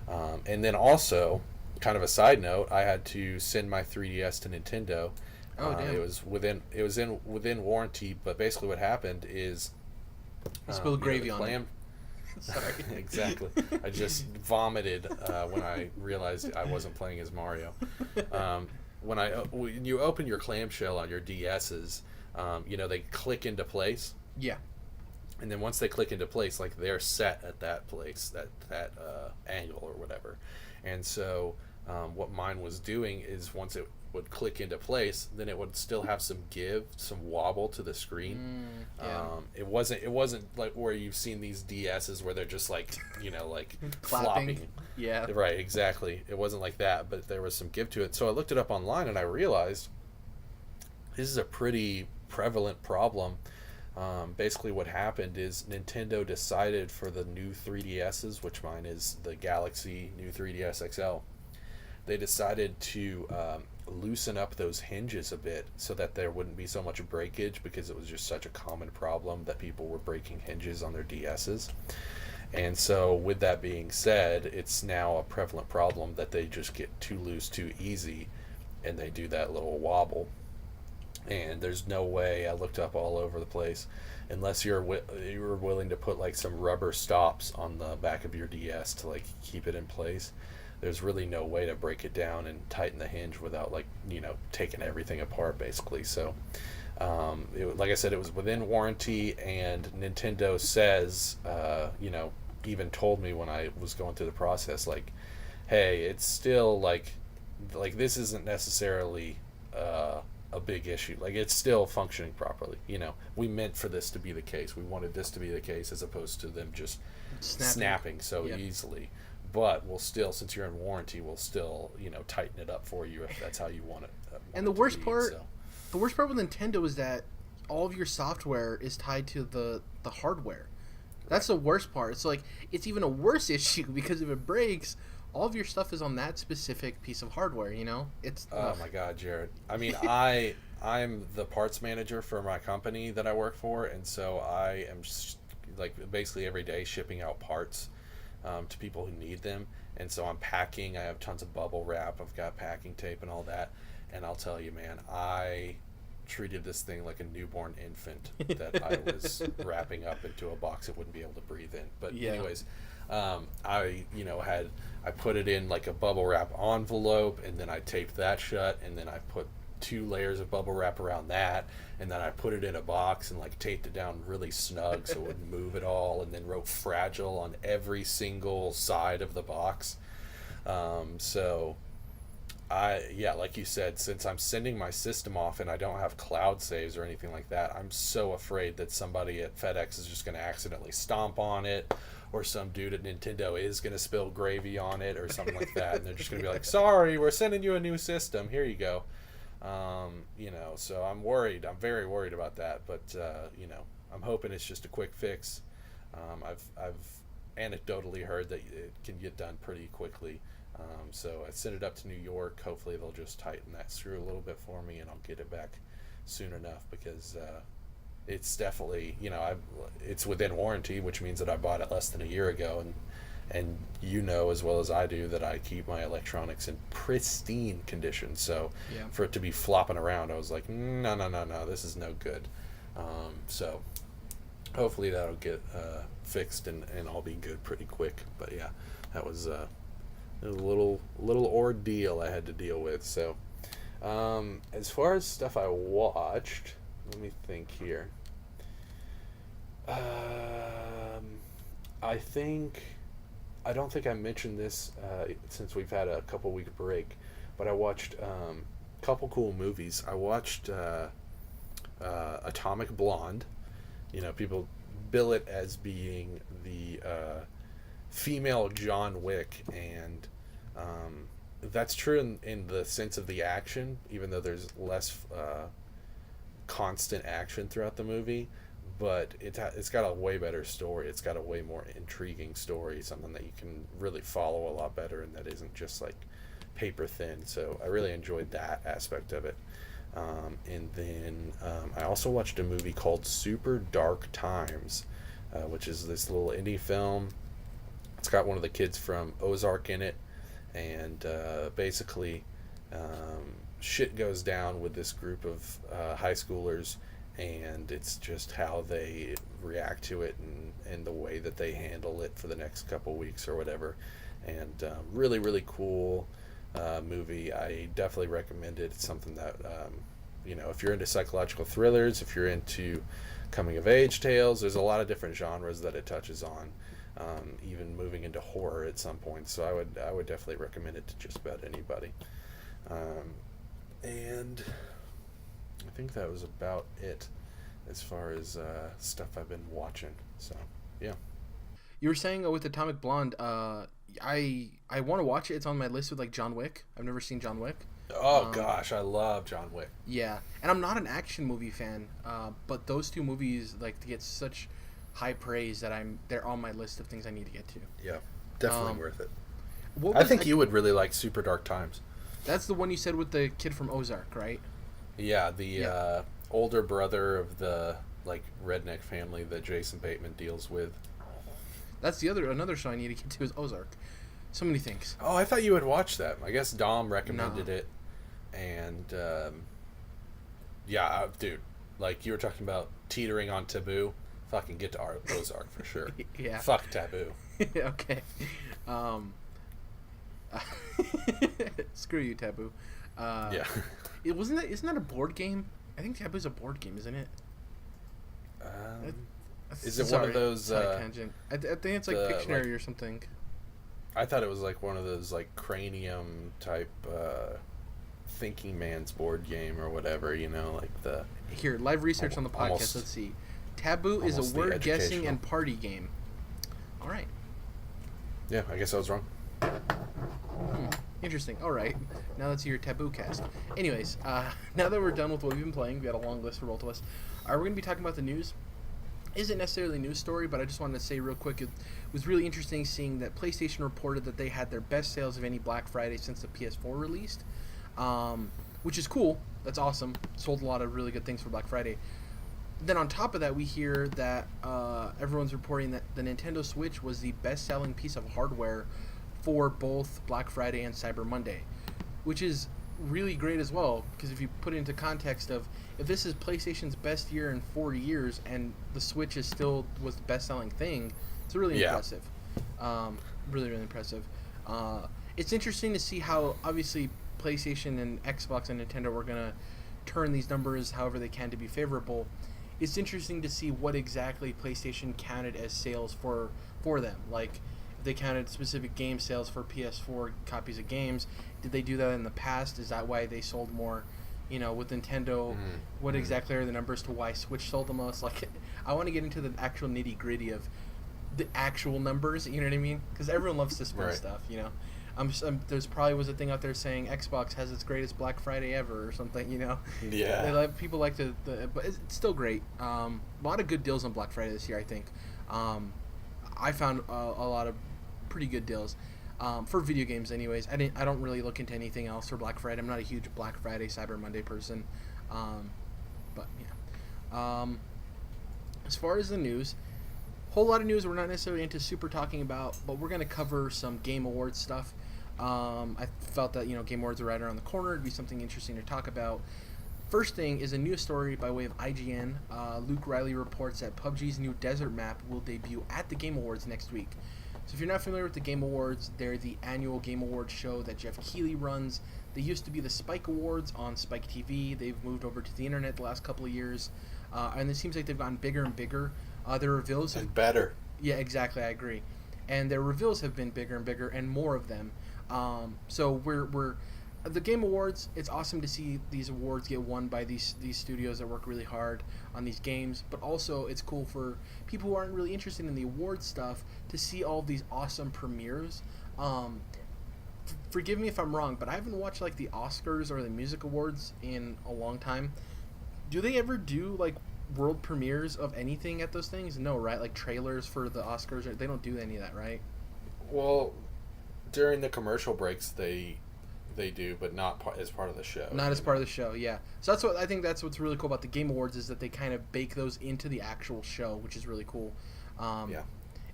and then also, kind of a side note, I had to send my 3DS to Nintendo. Damn. It was within warranty, but basically what happened is you spilled gravy on it. Sorry. Exactly. I just vomited when I realized I wasn't playing as Mario. When you open your clamshell on your DSs, you know, they click into place. Yeah. And then once they click into place, like, they're set at that place, that angle or whatever. And so what mine was doing is once it would click into place, then it would still have some wobble to the screen. It wasn't like where you've seen these DSs where they're just like, you know, like flopping. Yeah. Right, exactly. It wasn't like that, but there was some give to it. So I looked it up online and I realized this is a pretty prevalent problem. Basically what happened is Nintendo decided for the new 3DSs, which mine is the Galaxy new 3DS XL, they decided to loosen up those hinges a bit so that there wouldn't be so much breakage, because it was just such a common problem that people were breaking hinges on their DSs. And so with that being said, it's now a prevalent problem that they just get too loose too easy and they do that little wobble. And there's no way, I looked up all over the place, unless you're willing to put like some rubber stops on the back of your DS to like keep it in place, there's really no way to break it down and tighten the hinge without, like, you know, taking everything apart basically. So like I said, it was within warranty, and Nintendo says, you know, even told me when I was going through the process, like, hey, it's still like this isn't necessarily a big issue. Like, it's still functioning properly. You know, we meant for this to be the case. We wanted this to be the case, as opposed to them just snapping so easily. But we'll still, since you're in warranty, we'll still, you know, tighten it up for you if that's how you want it. And the worst part with Nintendo is that all of your software is tied to the hardware. That's the worst part. It's like, it's even a worse issue, because if it breaks, all of your stuff is on that specific piece of hardware, you know? It's oh my God, Jared. I mean, I'm the parts manager for my company that I work for, and so I am like basically every day shipping out parts to people who need them. And so I'm packing. I have tons of bubble wrap. I've got packing tape and all that. And I'll tell you, man, I treated this thing like a newborn infant that I was wrapping up into a box it wouldn't be able to breathe in. But anyways, I put it in like a bubble wrap envelope, and then I taped that shut, and then I put 2 layers of bubble wrap around that, and then I put it in a box and like taped it down really snug so it wouldn't move at all, and then wrote fragile on every single side of the box. So like you said, since I'm sending my system off and I don't have cloud saves or anything like that, I'm so afraid that somebody at FedEx is just going to accidentally stomp on it, or some dude at Nintendo is going to spill gravy on it or something like that, and they're just going to be like, sorry, we're sending you a new system, here you go. So I'm worried. I'm very worried about that, but I'm hoping it's just a quick fix. I've anecdotally heard that it can get done pretty quickly. So I sent it up to New York. Hopefully they'll just tighten that screw a little bit for me, and I'll get it back soon enough, because it's definitely, it's within warranty, which means that I bought it less than a year ago, and as well as I do that I keep my electronics in pristine condition. So for it to be flopping around, I was like, no, this is no good. So hopefully that'll get fixed and I'll be good pretty quick. But yeah, that was a little ordeal I had to deal with. So as far as stuff I watched, let me think here. I don't think I mentioned this since we've had a couple week break, but I watched a couple cool movies. I watched Atomic Blonde. People bill it as being the female John Wick, and that's true in the sense of the action, even though there's less constant action throughout the movie. But it's got a way better story. It's got a way more intriguing story, something that you can really follow a lot better, and that isn't just like paper thin. So I really enjoyed that aspect of it. And then I also watched a movie called Super Dark Times, which is this little indie film. It's got one of the kids from Ozark in it, and basically shit goes down with this group of high schoolers, and it's just how they react to it and the way that they handle it for the next couple weeks or whatever. And really, really cool movie. I definitely recommend it. It's something that, if you're into psychological thrillers, if you're into coming-of-age tales, there's a lot of different genres that it touches on, even moving into horror at some point. So I would definitely recommend it to just about anybody. And I think that was about it as far as stuff I've been watching. So, yeah. You were saying with Atomic Blonde, I want to watch it. It's on my list with like John Wick. I've never seen John Wick. Oh gosh, I love John Wick. Yeah, and I'm not an action movie fan, but those two movies like get such high praise that they're on my list of things I need to get to. Yeah, definitely worth it. I think you would really like Super Dark Times. That's the one you said with the kid from Ozark, right? Yeah, the older brother of the like redneck family that Jason Bateman deals with. That's another show I need to get to is Ozark. So many things. Oh, I thought you would watch that. I guess Dom recommended it, and dude, like you were talking about teetering on Taboo. Fucking get to Ozark for sure. Yeah. Fuck Taboo. Okay. Screw you, Taboo. Yeah. Isn't that a board game? I think Taboo's a board game, isn't it? Is it one of those? Tangent. I think it's like Pictionary or something. I thought it was like one of those like Cranium type Thinking Man's board game or whatever. Like the. Here, live research on the podcast. Let's see. Taboo is a word guessing and party game. All right. Yeah, I guess I was wrong. Interesting. All right. Now let's hear your Taboo cast. Anyways, now that we're done with what we've been playing, we got a long list for both of us. We're going to be talking about the news. Isn't necessarily a news story, but I just wanted to say real quick, it was really interesting seeing that PlayStation reported that they had their best sales of any Black Friday since the PS4 released, which is cool. That's awesome. Sold a lot of really good things for Black Friday. then on top of that, we hear that everyone's reporting that the Nintendo Switch was the best-selling piece of hardware for both Black Friday and Cyber Monday, which is really great as well, because if you put it into context of if this is PlayStation's best year in 4 years and the Switch is still was the best-selling thing, it's really impressive. Really, really impressive. It's interesting to see how obviously PlayStation and Xbox and Nintendo were going to turn these numbers however they can to be favorable. It's interesting to see what exactly PlayStation counted as sales for them. Like, if they counted specific game sales for PS4 copies of games, did they do that in the past? Is that why they sold more? You know, with Nintendo, what exactly are the numbers to why Switch sold the most? Like, I want to get into the actual nitty gritty of the actual numbers. You know what I mean? Because everyone loves to spin stuff. You know. There's probably was a thing out there saying Xbox has its greatest Black Friday ever or something, you know. Yeah. People like to, but it's still great. A lot of good deals on Black Friday this year, I think. I found a lot of pretty good deals for video games, anyways. I don't really look into anything else for Black Friday. I'm not a huge Black Friday, Cyber Monday person, but yeah. As far as the news. Whole lot of news we're not necessarily into super talking about, but we're going to cover some Game Awards stuff. I felt that, Game Awards are right around the corner. It'd be something interesting to talk about. First thing is a news story by way of IGN. Luke Riley reports that PUBG's new desert map will debut at the Game Awards next week. So if you're not familiar with the Game Awards, they're the annual Game Awards show that Jeff Keighley runs. They used to be the Spike Awards on Spike TV. They've moved over to the internet the last couple of years. And it seems like they've gotten bigger and bigger. Their reveals and better. Yeah, exactly. I agree. And their reveals have been bigger and bigger, and more of them. So we're the Game Awards. It's awesome to see these awards get won by these studios that work really hard on these games. But also, it's cool for people who aren't really interested in the award stuff to see all of these awesome premieres. Forgive me if I'm wrong, but I haven't watched like the Oscars or the music awards in a long time. Do they ever do like world premieres of anything at those things? No, right? Like trailers for the Oscars, they don't do any of that, right? Well, during the commercial breaks they do, but not as part of the show. Not as part of the show, yeah. So I think that's what's really cool about the Game Awards is that they kind of bake those into the actual show, which is really cool. Yeah.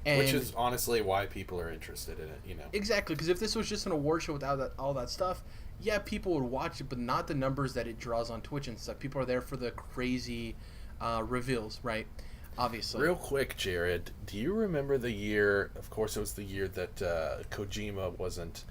And which is honestly why people are interested in it, Exactly, because if this was just an award show without all that stuff, yeah, people would watch it, but not the numbers that it draws on Twitch and stuff. People are there for the crazy reveals, right? Obviously. Real quick, Jared, do you remember the year? Of course, it was the year that Kojima wasn't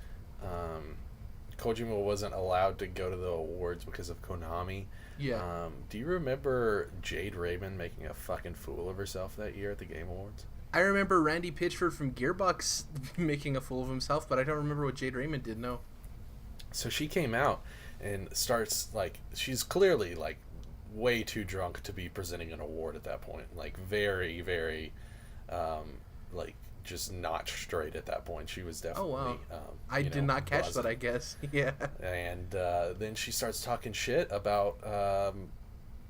allowed to go to the awards because of Konami. Yeah. Do you remember Jade Raymond making a fucking fool of herself that year at the Game Awards? I remember Randy Pitchford from Gearbox making a fool of himself, but I don't remember what Jade Raymond did. No. So she came out and starts she's clearly way too drunk to be presenting an award at that point. Very, very, just not straight at that point. She was definitely. Oh wow! I did not catch that. I guess. Yeah. And then she starts talking shit about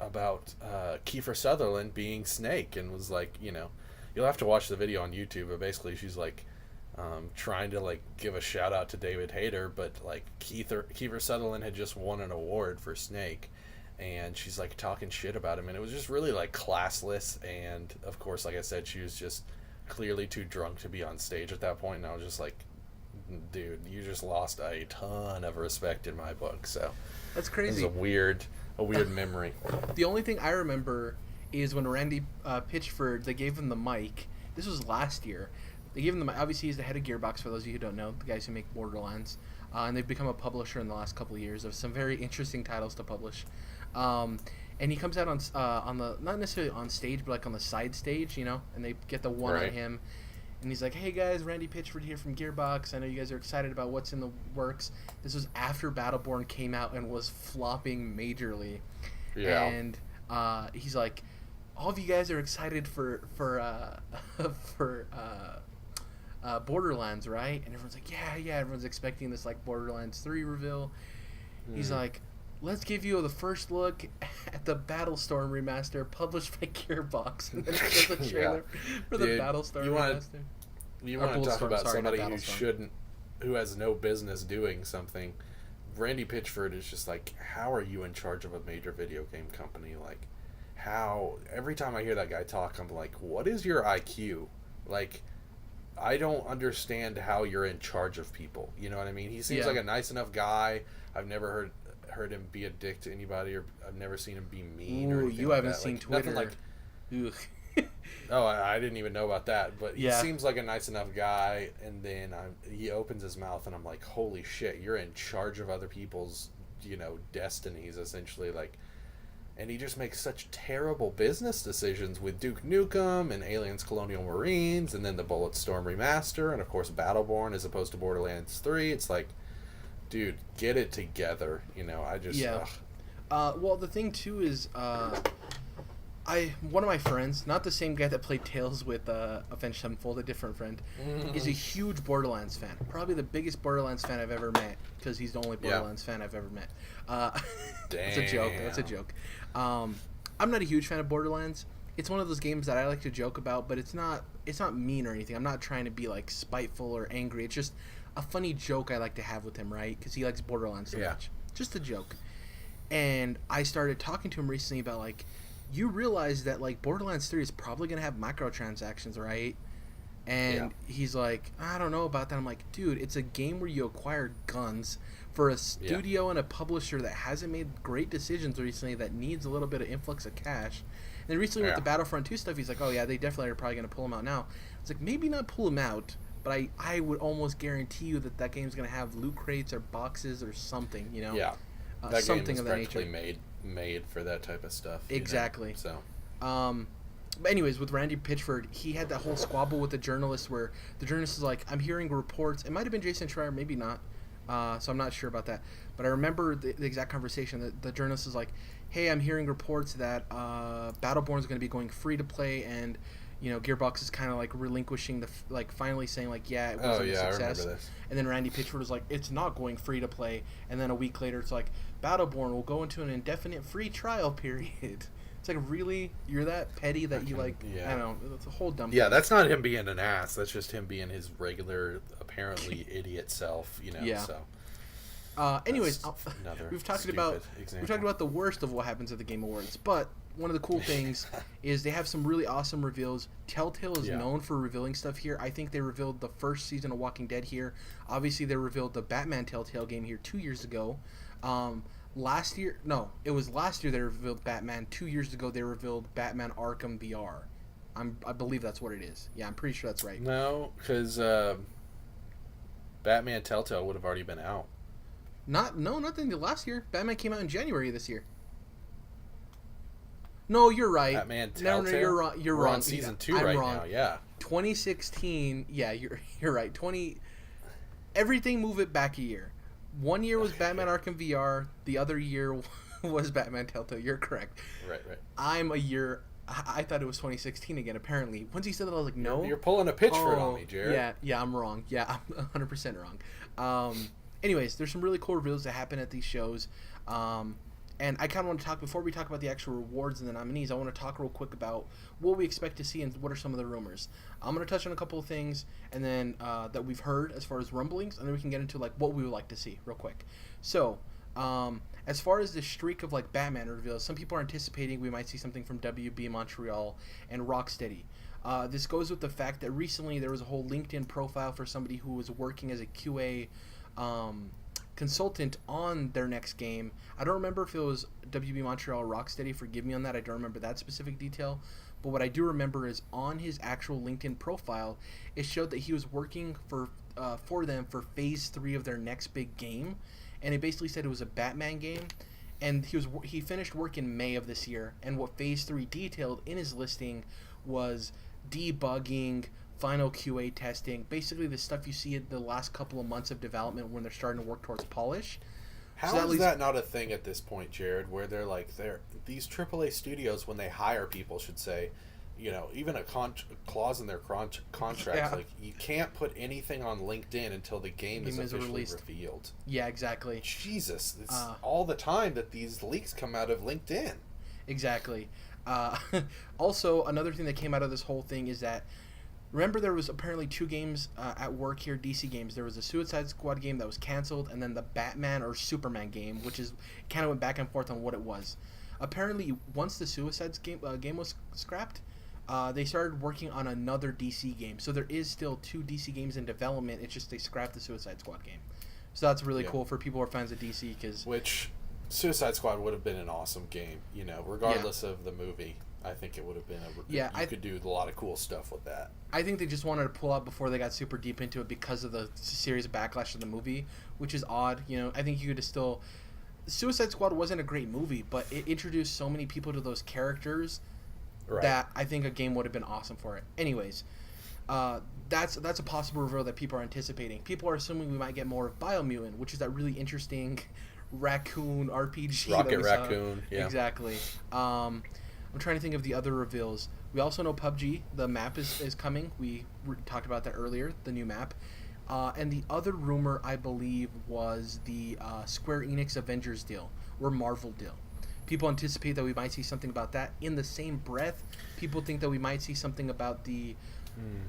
Kiefer Sutherland being Snake, and was like, you'll have to watch the video on YouTube. But basically, she's trying to give a shout out to David Hayter, but Kiefer Sutherland had just won an award for Snake. And she's talking shit about him, and it was just really classless. And of course, like I said, she was just clearly too drunk to be on stage at that point. And I was just like, dude, you just lost a ton of respect in my book. So that's crazy. It was a weird memory. The only thing I remember is when Randy Pitchford, they gave him the mic. This was last year. They gave him the mic. Obviously, he's the head of Gearbox. For those of you who don't know, the guys who make Borderlands, and they've become a publisher in the last couple of years of some very interesting titles to publish. And he comes out on the not necessarily on stage, but on the side stage, and they get the one on him, and he's like, "Hey guys, Randy Pitchford here from Gearbox. I know you guys are excited about what's in the works." This was after Battleborn came out and was flopping majorly, and he's like, "All of you guys are excited for Borderlands, right?" And everyone's like, "Yeah." Everyone's expecting this Borderlands 3 reveal. He's like, "Let's give you the first look at the Battlestorm remaster published by Gearbox." And then there's a trailer for the Battlestorm remaster. You want to talk about somebody who has no business doing something. Randy Pitchford is just how are you in charge of a major video game company? how every time I hear that guy talk, I'm like, what is your IQ? Like, I don't understand how you're in charge of people. You know what I mean? He seems like a nice enough guy. I've never heard him be a dick to anybody, or I've never seen him be mean or anything. You like haven't that. seen Like, Twitter. Nothing like. Oh, I didn't even know about that. But he seems like a nice enough guy, and then he opens his mouth, and I'm like, holy shit, you're in charge of other people's, destinies, essentially. Like, and he just makes such terrible business decisions with Duke Nukem and Aliens Colonial Marines, and then the Bulletstorm remaster, and of course Battleborn as opposed to Borderlands 3. It's like, dude, get it together. I just... Yeah. Well, the thing, too, is... one of my friends, not the same guy that played Tales with Avenged Sevenfold, a different friend, is a huge Borderlands fan. Probably the biggest Borderlands fan I've ever met, because he's the only Borderlands fan I've ever met. That's a joke. That's a joke. I'm not a huge fan of Borderlands. It's one of those games that I like to joke about, but it's not mean or anything. I'm not trying to be like spiteful or angry. It's just a funny joke I like to have with him, right? Because he likes Borderlands so much. Just a joke. And I started talking to him recently about like, you realize that like Borderlands 3 is probably going to have microtransactions, right? And he's like, I don't know about that. I'm like, dude, it's a game where you acquire guns for a studio and a publisher that hasn't made great decisions recently, that needs a little bit of influx of cash. And then recently with the Battlefront 2 stuff, he's like, oh yeah, they definitely are probably going to pull them out now. It's like, maybe not pull them out, but I would almost guarantee you that game's going to have loot crates or boxes or something, Yeah. That something game is of that nature. made for that type of stuff. Exactly. So. But anyways, with Randy Pitchford, he had that whole squabble with the journalist where the journalist is like, I'm hearing reports. It might have been Jason Schreier, maybe not. So I'm not sure about that. But I remember the exact conversation. The journalist is like, hey, I'm hearing reports that Battleborn is going to be going free to play, and Gearbox is kind of like relinquishing finally saying like, yeah, it wasn't a success. I remember this. And then Randy Pitchford was like, it's not going free to play. And then a week later, it's like, Battleborn will go into an indefinite free trial period. It's like, really? You're that petty that you like? I don't know. It's a whole dumb thing. That's not him being an ass. That's just him being his regular, apparently idiot self. So. Anyways, we've talked about the worst of what happens at the Game Awards, but one of the cool things is they have some really awesome reveals. Telltale is known for revealing stuff here. I think they revealed the first season of Walking Dead here. Obviously, they revealed the Batman Telltale game here 2 years ago. Last year they revealed Batman. 2 years ago, they revealed Batman Arkham VR. I believe that's what it is. Yeah, I'm pretty sure that's right. No, because Batman Telltale would have already been out. Nothing last year. Batman came out in January of this year. No, you're right. Batman Telltale? No, you're wrong. You're We're wrong. on season 2 I'm right wrong. now, yeah. 2016, yeah, you're right. Everything move it back a year. 1 year was Batman Arkham VR. The other year was Batman Telltale. You're correct. Right. I'm a year... I thought it was 2016 again, apparently. Once he said that, I was like, no. You're pulling a Pitchford on me, Jared. Yeah, I'm wrong. Yeah, I'm 100% wrong. Anyways, there's some really cool reveals that happen at these shows. And I kind of want to talk, before we talk about the actual rewards and the nominees, I want to talk real quick about what we expect to see and what are some of the rumors. I'm going to touch on a couple of things and then that we've heard as far as rumblings, and then we can get into like what we would like to see real quick. So, as far as the streak of like Batman reveals, some people are anticipating we might see something from WB Montreal and Rocksteady. This goes with the fact that recently there was a whole LinkedIn profile for somebody who was working as a QA consultant on their next game. I don't remember if it was WB Montreal or Rocksteady. Forgive me on that. I don't remember that specific detail. But what I do remember is on his actual LinkedIn profile, it showed that he was working for them for Phase 3 of their next big game. And it basically said it was a Batman game. And he finished work in May of this year. And what Phase 3 detailed in his listing was debugging, final QA testing, basically the stuff you see in the last couple of months of development when they're starting to work towards polish. How is that not a thing at this point, Jared, where these AAA studios, when they hire people, should say, even a clause in their contract, like you can't put anything on LinkedIn until the game is officially revealed. Yeah, exactly. Jesus, it's all the time that these leaks come out of LinkedIn. Exactly. Also, another thing that came out of this whole thing is that, remember, there was apparently 2 games at work here, DC games. There was a Suicide Squad game that was canceled, and then the Batman or Superman game, which is kind of went back and forth on what it was. Apparently, once the Suicides game was scrapped, they started working on another DC game. So there is still 2 DC games in development. It's just they scrapped the Suicide Squad game. So that's really cool for people who are fans of DC. Which Suicide Squad would have been an awesome game, regardless of the movie. I think it would have been you could do a lot of cool stuff with that. I think they just wanted to pull out before they got super deep into it because of the series backlash of the movie, which is odd. I think you could still... Suicide Squad wasn't a great movie, but it introduced so many people to those characters that I think a game would have been awesome for it. Anyways, that's a possible reveal that people are anticipating. People are assuming we might get more of Biomutant, which is that really interesting raccoon RPG. Rocket Raccoon, yeah. Exactly. I'm trying to think of the other reveals. We also know PUBG, the map is coming. We talked about that earlier, the new map. And the other rumor, I believe, was the Square Enix Avengers deal, or Marvel deal. People anticipate that we might see something about that. In the same breath, people think that we might see something about the...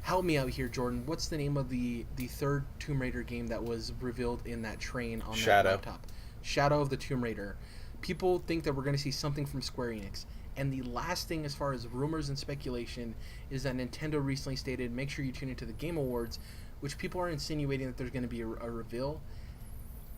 Help me out here, Jordan. What's the name of the third Tomb Raider game that was revealed in that train on that laptop? Shadow of the Tomb Raider. People think that we're going to see something from Square Enix. And the last thing as far as rumors and speculation is that Nintendo recently stated, make sure you tune into the Game Awards, which people are insinuating that there's going to be a reveal.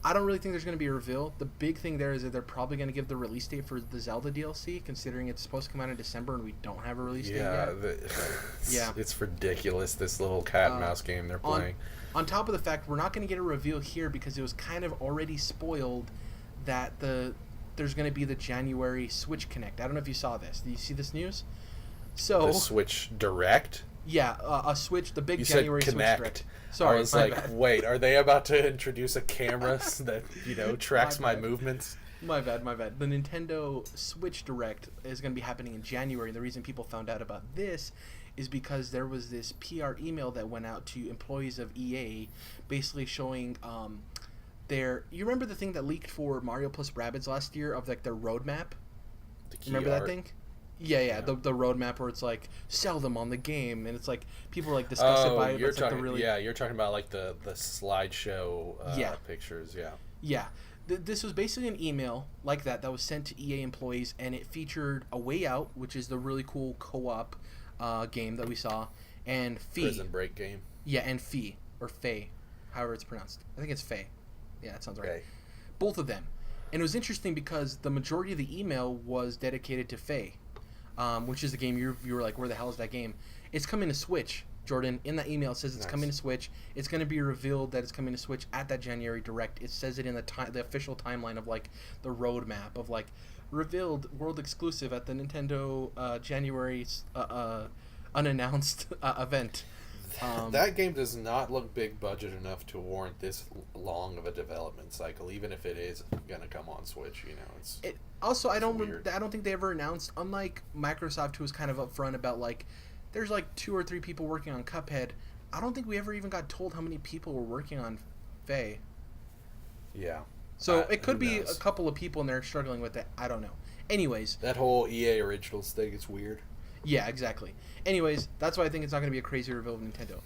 I don't really think there's going to be a reveal. The big thing there is that they're probably going to give the release date for the Zelda DLC, considering it's supposed to come out in December and we don't have a release date yet. It's ridiculous, this little cat and mouse game they're playing. On top of the fact, we're not going to get a reveal here because it was kind of already spoiled that there's going to be the January Switch Connect. I don't know if you saw this. Did you see this news? The Switch Direct? Yeah, a Switch, the big you January said Connect. Switch Direct. Sorry, I was like, bad. Wait, are they about to introduce a camera that, tracks my movements? My bad. The Nintendo Switch Direct is going to be happening in January. The reason people found out about this is because there was this PR email that went out to employees of EA basically showing... you remember the thing that leaked for Mario plus Rabbids last year of their roadmap? Remember that thing? Yeah. The roadmap where it's like sell them on the game, and it's like people are like disgusted by it. You're talking about the slideshow pictures. Yeah. This was basically an email like that was sent to EA employees, and it featured A Way Out, which is the really cool co-op game that we saw, and Fee. Prison Break game. Yeah, and Fee or Faye, however it's pronounced. I think it's Faye. Yeah, that sounds right. Okay. Both of them. And it was interesting because the majority of the email was dedicated to Faye, which is the game you were like, where the hell is that game? It's coming to Switch, Jordan. In that email, it says it's coming to Switch. It's going to be revealed that it's coming to Switch at that January Direct. It says it in the official timeline of the roadmap of revealed world exclusive at the Nintendo January unannounced event. That game does not look big budget enough to warrant this long of a development cycle, even if it is going to come on Switch. I don't think they ever announced, unlike Microsoft, who was kind of upfront about there's 2 or 3 people working on Cuphead. I don't think we ever even got told how many people were working on Faye. Yeah. So it could be a couple of people and they're struggling with it. I don't know. Anyways, that whole EA Originals thing is weird. Yeah, exactly. Anyways, that's why I think it's not going to be a crazy reveal of Nintendo.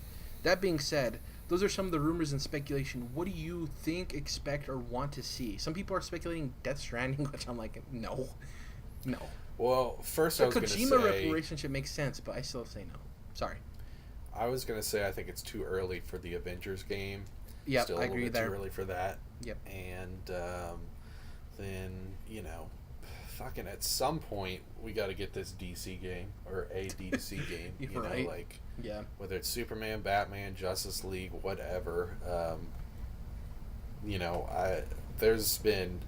That being said, those are some of the rumors and speculation. What do you think, expect, or want to see? Some people are speculating Death Stranding, which I'm like, no. Well, first I was going to say... The Kojima relationship makes sense, but I still say no. Sorry. I was going to say I think it's too early for the Avengers game. Yeah, I agree there. Too early for that. Yep. And then, fucking at some point we got to get this DC game or a DC game. Right. Whether it's Superman, Batman, Justice League, whatever. There's been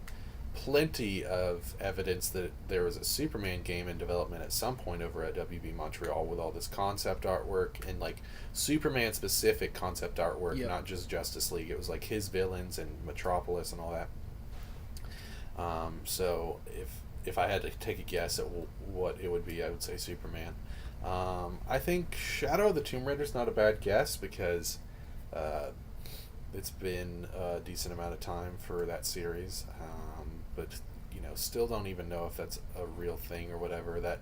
plenty of evidence that there was a Superman game in development at some point over at WB Montreal with all this concept artwork and Superman specific concept artwork, not just Justice League. It was his villains and Metropolis and all that. So if I had to take a guess at what it would be, I would say Superman. I think Shadow of the Tomb Raider is not a bad guess because it's been a decent amount of time for that series. But, still don't even know if that's a real thing or whatever. That,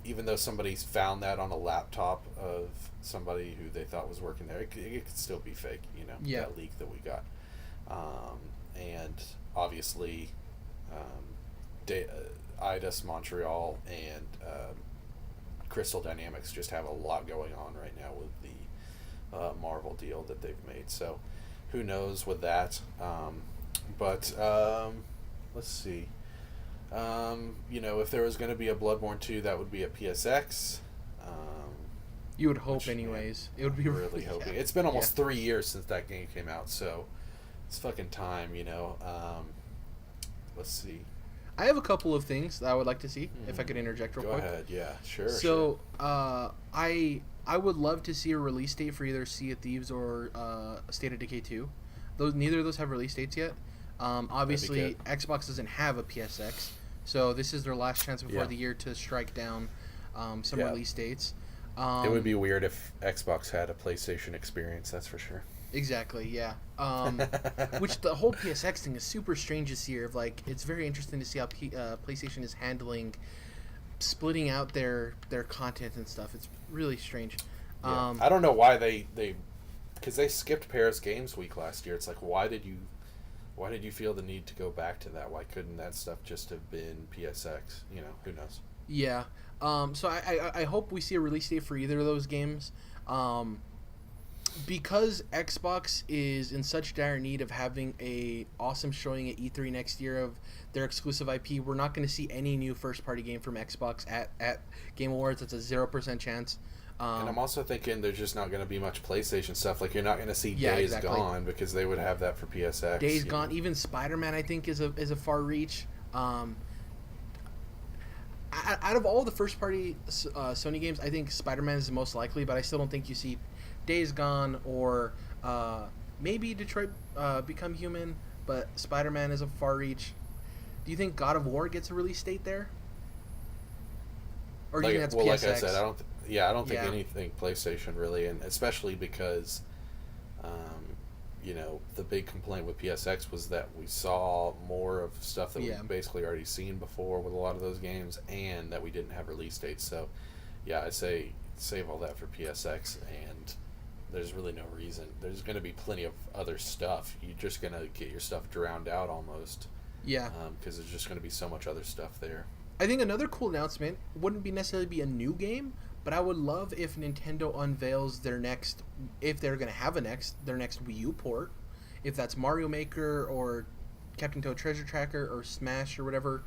even though somebody's found that on a laptop of somebody who they thought was working there, it could still be fake, that leak that we got. And obviously... Eidos Montreal and Crystal Dynamics just have a lot going on right now with the Marvel deal that they've made. So who knows with that. But let's see. If there was going to be a Bloodborne 2, that would be a PSX. You would hope, anyways. It would be really hoping. It's been almost 3 years since that game came out, so it's fucking time, Let's see. I have a couple of things that I would like to see, if I could interject real quick. Go ahead, yeah, sure. So, I would love to see a release date for either Sea of Thieves or State of Decay 2. Neither of those have release dates yet. Obviously, Xbox doesn't have a PSX, so this is their last chance before the year to strike down some release dates. It would be weird if Xbox had a PlayStation experience, that's for sure. Exactly, yeah. Which the whole PSX thing is super strange this year. It's very interesting to see how PlayStation is handling splitting out their content and stuff. It's really strange. I don't know why they because they skipped Paris Games Week last year. It's like, why did you feel the need to go back to that? Why couldn't that stuff just have been PSX? Who knows? Yeah. So I hope we see a release date for either of those games. Because Xbox is in such dire need of having a awesome showing at E3 next year of their exclusive IP, we're not going to see any new first-party game from Xbox at Game Awards. It's a 0% chance. And I'm also thinking there's just not going to be much PlayStation stuff. You're not going to see Days Gone because they would have that for PSX. Days Gone, even Spider-Man, I think, is a far reach. Out of all the first-party Sony games, I think Spider-Man is the most likely, but I still don't think you see Days Gone or maybe Detroit Become Human, but Spider-Man is a far reach. Do you think God of War gets a release date there? Or do you think that's PSX? Like I said, I don't think anything PlayStation really, and especially because, the big complaint with PSX was that we saw more of stuff that we've basically already seen before with a lot of those games, and that we didn't have release dates. So, I'd say save all that for PSX, and there's really no reason. There's going to be plenty of other stuff. You're just going to get your stuff drowned out almost. Yeah. Because there's just going to be so much other stuff there. I think another cool announcement wouldn't be necessarily be a new game, but I would love if Nintendo unveils their next, if they're going to have their next Wii U port, if that's Mario Maker or Captain Toad Treasure Tracker or Smash or whatever.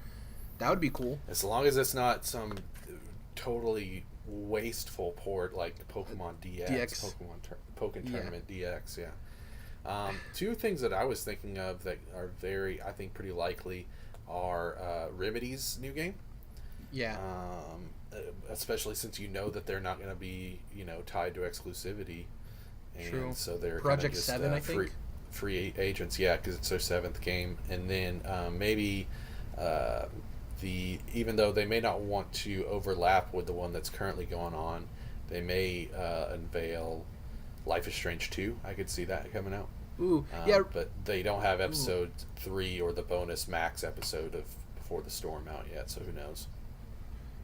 That would be cool. As long as it's not some totally wasteful port like Pokemon DX. Pokemon Tournament DX, yeah. Two things that I was thinking of that are very, I think, pretty likely are Remedy's new game. Yeah. Especially since that they're not going to be, tied to exclusivity. And True. So they're Project just, 7, I think. Free agents, because it's their 7th game. And then maybe even though they may not want to overlap with the one that's currently going on, they may unveil Life is Strange 2. I could see that coming out. Ooh, yeah. But they don't have episode 3 or the bonus Max episode of Before the Storm out yet, so who knows?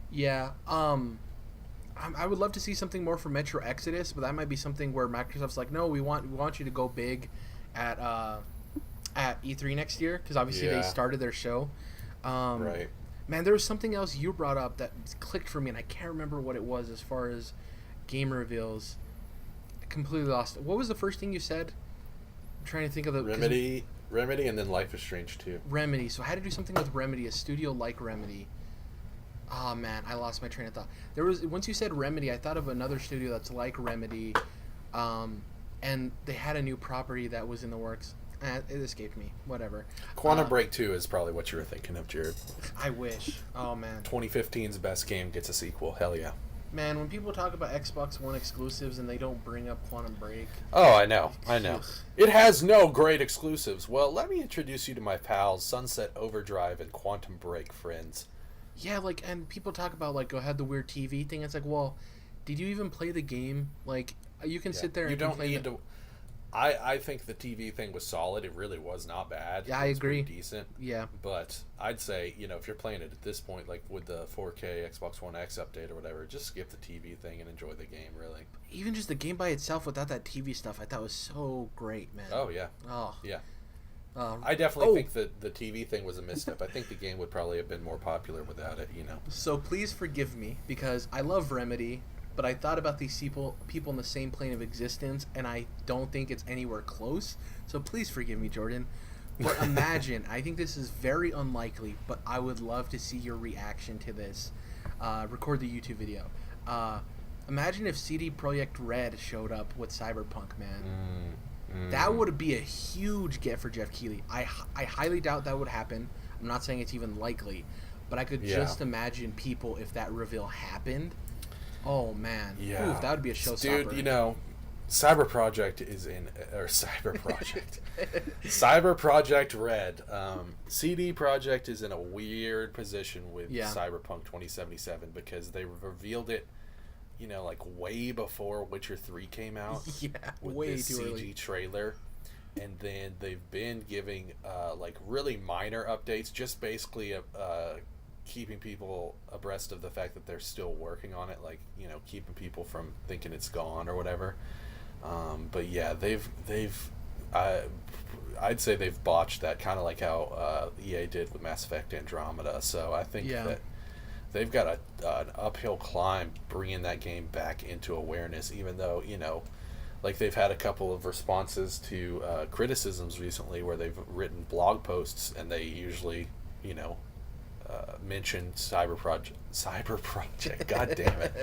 Yeah. I would love to see something more from Metro Exodus, but that might be something where Microsoft's like, no, we want you to go big at E3 next year, because obviously they started their show. Right. Man, there was something else you brought up that clicked for me, and I can't remember what it was as far as game reveals. I completely lost it. What was the first thing you said? I'm trying to think of the... Remedy, and then Life is Strange 2. Remedy. So I had to do something with Remedy, a studio like Remedy. Oh, man, I lost my train of thought. Once you said Remedy, I thought of another studio that's like Remedy, and they had a new property that was in the works. It escaped me. Whatever. Quantum Break 2 is probably what you were thinking of, Jared. I wish. Oh, man. 2015's best game gets a sequel. Hell yeah. Man, when people talk about Xbox One exclusives and they don't bring up Quantum Break... Oh, I know. It has no great exclusives. Well, let me introduce you to my pals, Sunset Overdrive and Quantum Break, friends. Yeah, and people talk about, I had the weird TV thing. It's like, well, did you even play the game? You can sit there and you don't need to... I think the TV thing was solid. It really was not bad. Yeah, I agree. Decent. Yeah. But I'd say, if you're playing it at this point, with the 4K Xbox One X update or whatever, just skip the TV thing and enjoy the game, really. Even just the game by itself without that TV stuff, I thought was so great, man. Oh, yeah. Oh. Yeah. I definitely think that the TV thing was a misstep. I think the game would probably have been more popular without it, So please forgive me, because I love Remedy, but I thought about these people in the same plane of existence, and I don't think it's anywhere close. So please forgive me, Jordan. But imagine, I think this is very unlikely, but I would love to see your reaction to this. Record the YouTube video. Imagine if CD Projekt Red showed up with Cyberpunk, man. That would be a huge get for Jeff Keighley. I highly doubt that would happen. I'm not saying it's even likely, but I could just imagine people, if that reveal happened. Oh man, oof, that would be a showstopper. Dude, Cyber Project is in, or Cyber Project, Cyber Project Red. CD Projekt is in a weird position with Cyberpunk 2077 because they revealed it, like way before Witcher 3 came out. With way this too CG early trailer, and then they've been giving like really minor updates, just basically keeping people abreast of the fact that they're still working on it, like keeping people from thinking it's gone or whatever. But yeah, I'd say they've botched that, kind of like how EA did with Mass Effect Andromeda. So I think that they've got an uphill climb bringing that game back into awareness, even though, like they've had a couple of responses to criticisms recently where they've written blog posts and they usually, mention Cyber Project, god damn it,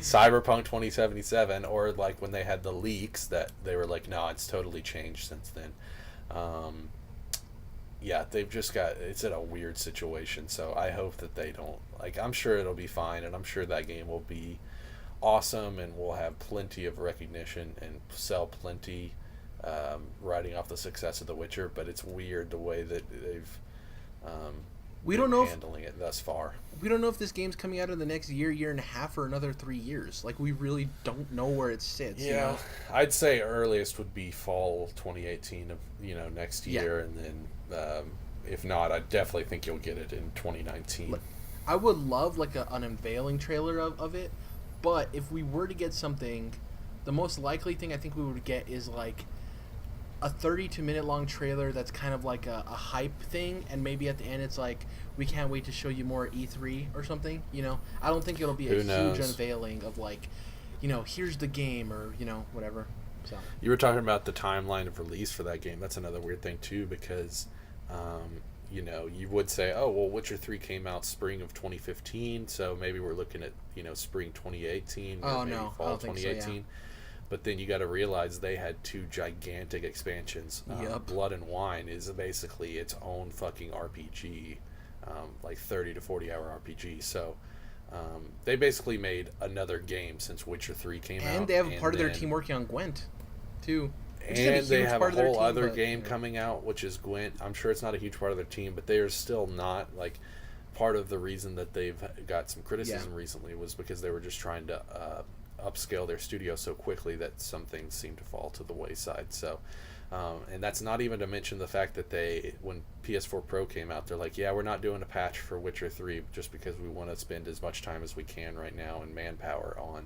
Cyberpunk 2077, or like when they had the leaks that they were like, no, it's totally changed since then. They've just it's in a weird situation, so I hope that they don't, I'm sure it'll be fine, and I'm sure that game will be awesome and will have plenty of recognition and sell plenty, riding off the success of The Witcher, but it's weird the way that they've we don't know handling it thus far. We don't know if this game's coming out in the next year and a half, or another 3 years. We really don't know where it sits. I'd say earliest would be fall 2018 of next year, and then if not, I definitely think you'll get it in 2019. I would love an unveiling trailer of it, but if we were to get something, the most likely thing I think we would get is a 32-minute long trailer that's kind of like a hype thing, and maybe at the end it's we can't wait to show you more at E3 or something. I don't think it'll be a huge unveiling of here's the game, or whatever. So you were talking about the timeline of release for that game. That's another weird thing too, because you would say, oh well, Witcher 3 came out spring of 2015, so maybe we're looking at spring 2018 or maybe fall 2018. So, yeah. But then you got to realize they had 2 gigantic expansions. Blood and Wine is basically its own fucking RPG, 30 to 40 hour RPG. So they basically made another game since Witcher 3 came out. And they have a part of their team working on Gwent, too. And they have a whole other game coming out, which is Gwent. I'm sure it's not a huge part of their team, but they are still not, part of the reason that they've got some criticism recently was because they were just trying to upscale their studio so quickly that some things seem to fall to the wayside. So and that's not even to mention the fact that when PS4 Pro came out, they're like, yeah, we're not doing a patch for Witcher 3 just because we want to spend as much time as we can right now and manpower on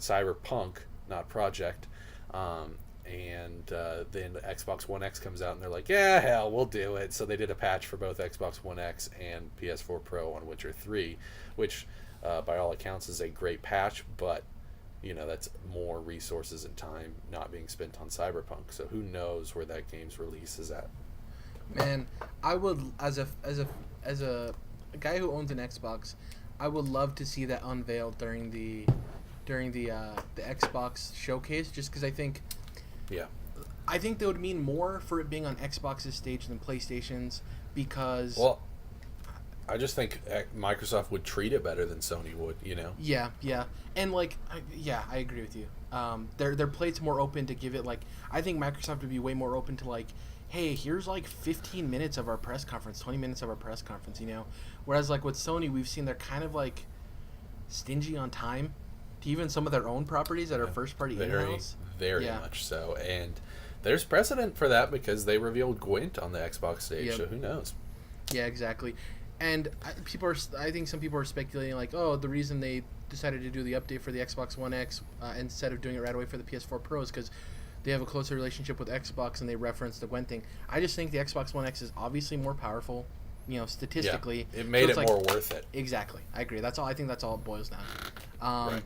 Cyberpunk, not Project. And then the Xbox One X comes out and they're like, yeah, hell, we'll do it. So they did a patch for both Xbox One X and PS4 Pro on Witcher 3, which by all accounts is a great patch, but that's more resources and time not being spent on Cyberpunk. So who knows where that game's release is at. Man, I would, as a guy who owns an Xbox, I would love to see that unveiled during the Xbox showcase, just because I think that would mean more for it being on Xbox's stage than PlayStation's, because I just think Microsoft would treat it better than Sony would, Yeah, and I agree with you. Their plate's more open to give it I think Microsoft would be way more open to hey, here's 15 minutes of our press conference, 20 minutes of our press conference, Whereas with Sony, we've seen they're kind of stingy on time to even some of their own properties that are first party in-house. Very much so, and there's precedent for that because they revealed Gwent on the Xbox stage. So who knows? Yeah, exactly. And I think some people are speculating the reason they decided to do the update for the Xbox One X instead of doing it right away for the PS4 Pro is because they have a closer relationship with Xbox, and they reference the Gwen thing. I just think the Xbox One X is obviously more powerful, statistically. Yeah, it made it more worth it. Exactly, I agree. That's all. I think that's all it boils down to. Right.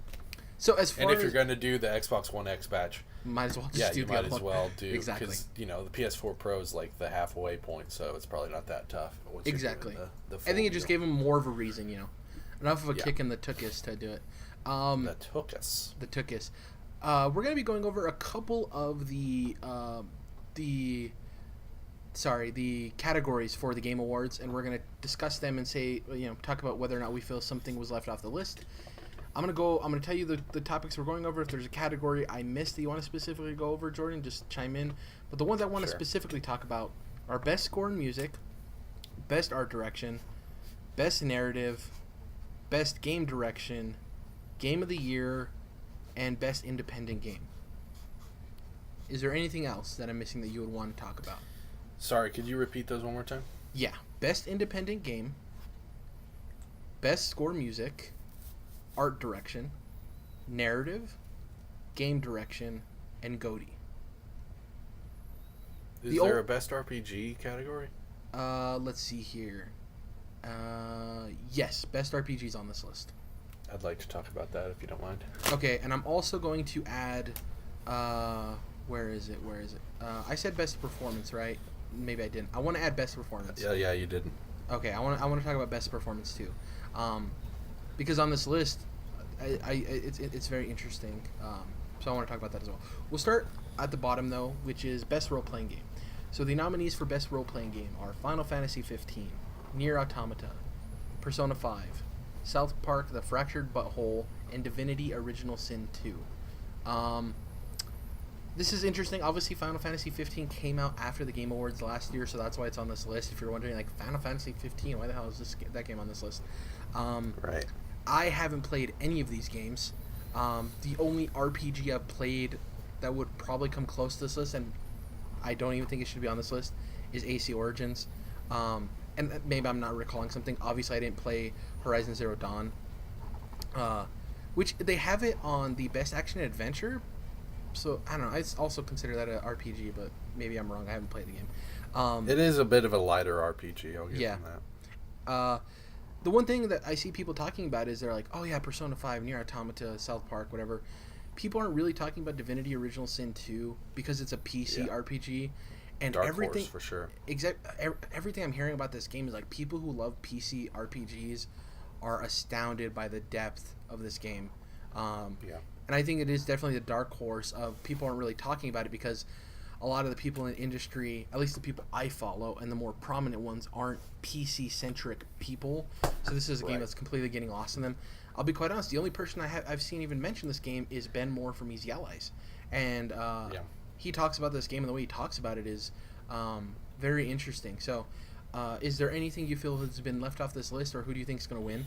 So as far and if you're going to do the Xbox One X batch, might as well just yeah, do you the might other as one. well do Exactly. because the PS4 Pro is like the halfway point, so it's probably not that tough. Exactly. The I think it just deal. gave them more of a reason, enough of a kick in the tookus to do it. The tookus. The tookus. We're going to be going over a couple of the categories for the Game Awards, and we're going to discuss them and say, talk about whether or not we feel something was left off the list. I'm going to tell you the topics we're going over. If there's a category I missed that you want to specifically go over, Jordan, just chime in. But the ones I want to specifically talk about are best score in music, best art direction, best narrative, best game direction, game of the year, and best independent game. Is there anything else that I'm missing that you would want to talk about? Sorry, could you repeat those one more time? Yeah. Best independent game, best score music, art direction, narrative, game direction, and GOTY. Is there a best RPG category? Let's see here. Yes, best RPGs on this list. I'd like to talk about that if you don't mind. Okay, and I'm also going to add, where is it? I said best performance, right? Maybe I didn't. I want to add best performance. Yeah, you didn't. Okay, I want to talk about best performance too, because on this list, it's very interesting. So I want to talk about that as well. We'll start at the bottom though, which is best role playing game. So the nominees for best role playing game are Final Fantasy 15, Nier Automata, Persona 5, South Park: The Fractured Butthole, and Divinity: Original Sin 2. This is interesting. Obviously, Final Fantasy 15 came out after the Game Awards last year, so that's why it's on this list. If you're wondering, like, Final Fantasy 15, why the hell is that game on this list? Right. I haven't played any of these games. The only RPG I've played that would probably come close to this list, and I don't even think it should be on this list, is AC Origins. And maybe I'm not recalling something. Obviously, I didn't play Horizon Zero Dawn, which they have it on the Best Action Adventure. So, I don't know. I also consider that an RPG, but maybe I'm wrong. I haven't played the game. It is a bit of a lighter RPG. I'll give them that. The one thing that I see people talking about is they're like, oh, yeah, Persona 5, Nier Automata, South Park, whatever. People aren't really talking about Divinity Original Sin 2 because it's a PC RPG. And Dark everything, Horse, for sure. Everything I'm hearing about this game is like people who love PC RPGs are astounded by the depth of this game. And I think it is definitely the dark horse of people aren't really talking about it because a lot of the people in the industry, at least the people I follow, and the more prominent ones aren't PC-centric people. So this is a game that's completely getting lost in them. I'll be quite honest, the only person I've seen even mention this game is Ben Moore from Easy Allies. And he talks about this game, and the way he talks about it is very interesting. So is there anything you feel has been left off this list, or who do you think is going to win?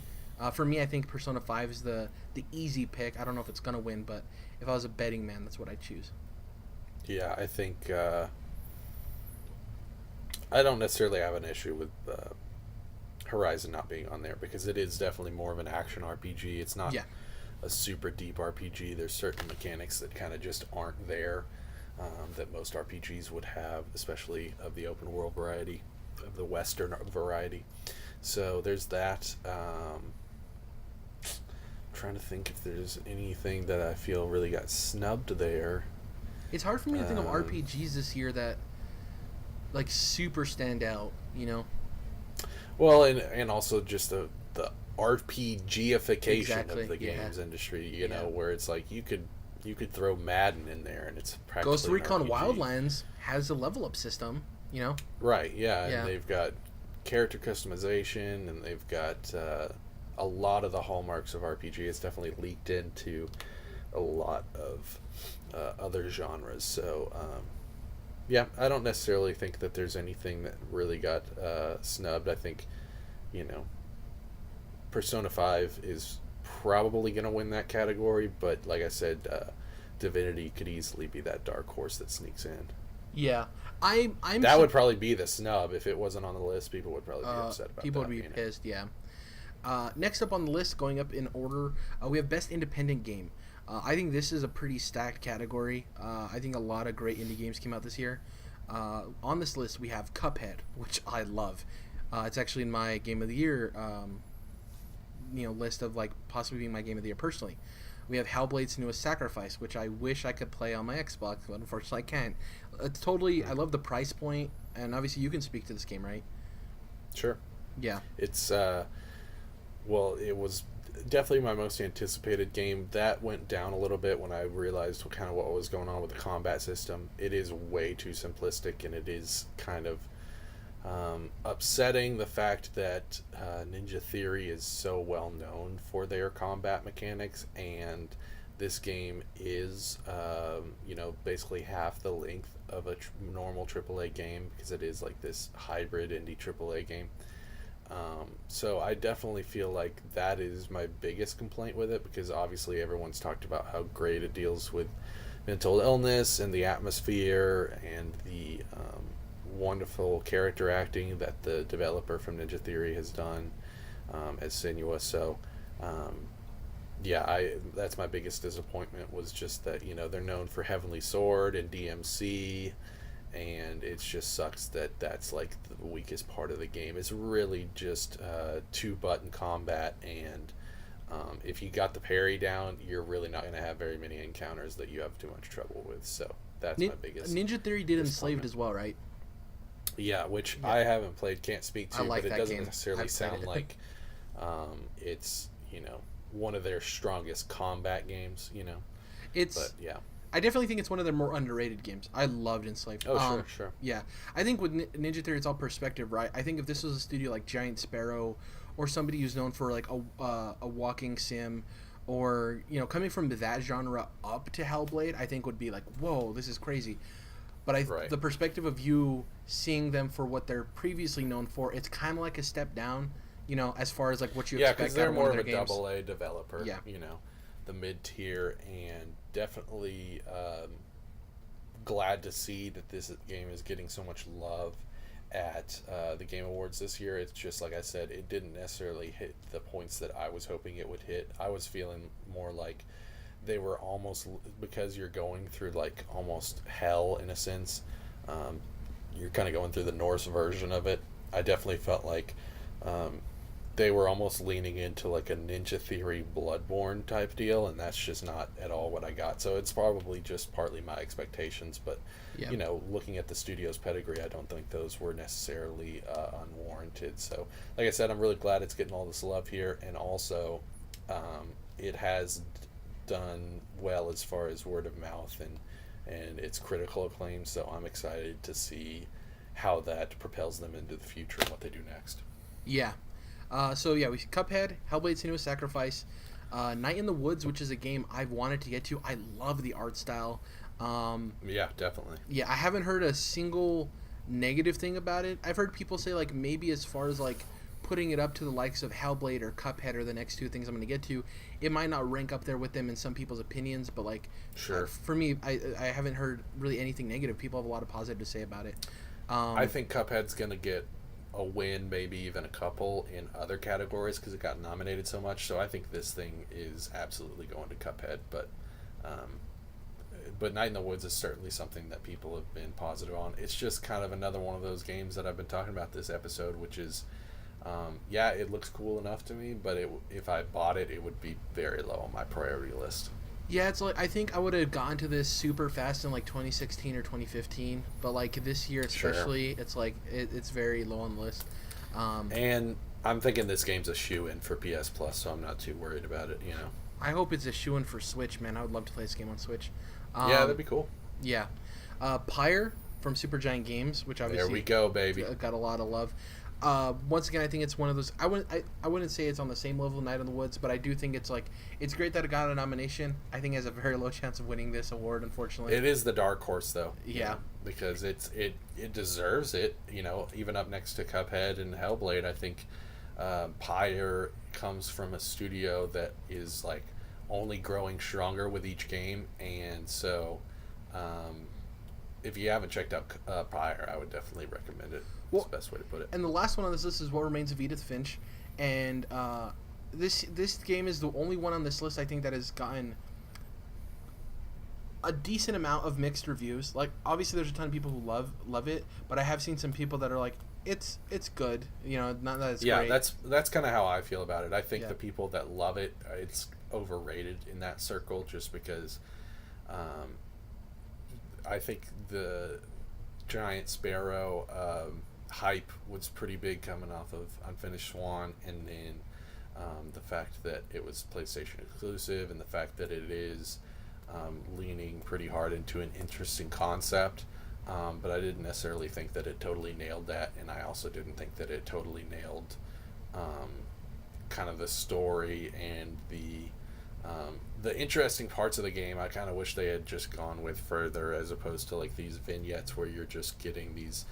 For me, I think Persona 5 is the easy pick. I don't know if it's going to win, but if I was a betting man, that's what I'd choose. Yeah, I think I don't necessarily have an issue with Horizon not being on there because it is definitely more of an action RPG. It's not a super deep RPG. There's certain mechanics that kind of just aren't there that most RPGs would have, especially of the open world variety, of the Western variety. So there's that. Trying to think if there's anything that I feel really got snubbed there. It's hard for me to think of RPGs this year that like super stand out, Well, and also just the RPGification of the games industry, you know, where it's like you could throw Madden in there and it's practically Ghost Recon Wildlands has a level up system, Right, and they've got character customization and they've got a lot of the hallmarks of RPG. It's definitely leaked into a lot of other genres. So, I don't necessarily think that there's anything that really got snubbed. I think, Persona 5 is probably going to win that category, but like I said, Divinity could easily be that dark horse that sneaks in. Yeah. I'm that would probably be the snub. If it wasn't on the list, people would probably be upset about people that. People would be pissed, yeah. Next up on the list, going up in order, we have Best Independent Game. I think this is a pretty stacked category. I think a lot of great indie games came out this year. On this list, we have Cuphead, which I love. It's actually in my Game of the Year list of like possibly being my Game of the Year personally. We have Hellblade's Newest Sacrifice, which I wish I could play on my Xbox, but unfortunately I can't. It's totally, I love the price point, and obviously you can speak to this game, right? Sure. Yeah. It's well, it was definitely my most anticipated game. That went down a little bit when I realized what was going on with the combat system. It is way too simplistic, and it is kind of upsetting the fact that Ninja Theory is so well known for their combat mechanics, and this game is basically half the length of a normal AAA game, because it is like this hybrid indie AAA game. So I definitely feel like that is my biggest complaint with it, because obviously everyone's talked about how great it deals with mental illness and the atmosphere and the wonderful character acting that the developer from Ninja Theory has done as Senua. So that's my biggest disappointment, was just that they're known for Heavenly Sword and DMC, and it just sucks that that's like the weakest part of the game. It's really just 2-button combat, and if you got the parry down, you're really not going to have very many encounters that you have too much trouble with. So that's my biggest. Ninja Theory did Enslaved as well, right? Yeah, which I haven't played, can't speak to, like but it doesn't necessarily sound it. like it's one of their strongest combat games. But yeah. I definitely think it's one of their more underrated games. I loved Enslaved. Oh, sure. Yeah. I think with Ninja Theory, it's all perspective, right? I think if this was a studio like Giant Sparrow, or somebody who's known for like a walking sim, or, coming from that genre up to Hellblade, I think would be like, whoa, this is crazy. But the perspective of you seeing them for what they're previously known for, it's kind of like a step down, as far as like what you expect. Yeah, because they're more of a games. AA developer. Yeah. The mid-tier, and definitely glad to see that this game is getting so much love at the Game Awards this year. It's just, like I said, it didn't necessarily hit the points that I was hoping it would hit. I was feeling more like they were almost, because you're going through like almost hell in a sense, you're kind of going through the Norse version of it. I definitely felt like they were almost leaning into like a Ninja Theory Bloodborne type deal, and that's just not at all what I got. So it's probably just partly my expectations, but looking at the studio's pedigree, I don't think those were necessarily unwarranted. So like I said, I'm really glad it's getting all this love here, and also it has done well as far as word of mouth and its critical acclaim, so I'm excited to see how that propels them into the future and what they do next. Yeah. We Cuphead, Hellblade's Newest Sacrifice, Night in the Woods, which is a game I've wanted to get to. I love the art style. Yeah, definitely. Yeah, I haven't heard a single negative thing about it. I've heard people say like maybe as far as like putting it up to the likes of Hellblade or Cuphead or the next two things I'm going to get to, it might not rank up there with them in some people's opinions, but like sure. For me, I haven't heard really anything negative. People have a lot of positive to say about it. I think Cuphead's going to get a win, maybe even a couple in other categories, because it got nominated so much. So I think this thing is absolutely going to Cuphead, but Night in the Woods is certainly something that people have been positive on. It's just kind of another one of those games that I've been talking about this episode, which is it looks cool enough to me, but if I bought it, it would be very low on my priority list. Yeah, it's like I think I would have gotten to this super fast in like 2016 or 2015, but like this year especially, It's like it's very low on the list. And I'm thinking this game's a shoo-in for PS Plus, so I'm not too worried about it. I hope it's a shoo-in for Switch, man. I would love to play this game on Switch. Yeah, that'd be cool. Yeah, Pyre from Supergiant Games, which obviously there we go, baby, got a lot of love. Once again, I think it's one of those. I wouldn't say it's on the same level of Night in the Woods, but I do think it's great that it got a nomination. I think it has a very low chance of winning this award, unfortunately. It is the dark horse, though. Yeah, because it deserves it. Even up next to Cuphead and Hellblade, I think Pyre comes from a studio that is like only growing stronger with each game, and so if you haven't checked out Pyre, I would definitely recommend it. That's the best way to put it. And the last one on this list is What Remains of Edith Finch, and this game is the only one on this list I think that has gotten a decent amount of mixed reviews. Like, obviously, there's a ton of people who love it, but I have seen some people that are like, it's good. You know, not that it's great. Yeah, that's kind of how I feel about it. I think the people that love it, it's overrated in that circle, just because I think the Giant Sparrow hype was pretty big coming off of Unfinished Swan, and then the fact that it was PlayStation exclusive, and the fact that it is leaning pretty hard into an interesting concept. But I didn't necessarily think that it totally nailed that, and I also didn't think that it totally nailed kind of the story and the interesting parts of the game. I kind of wish they had just gone with further, as opposed to like these vignettes where you're just getting these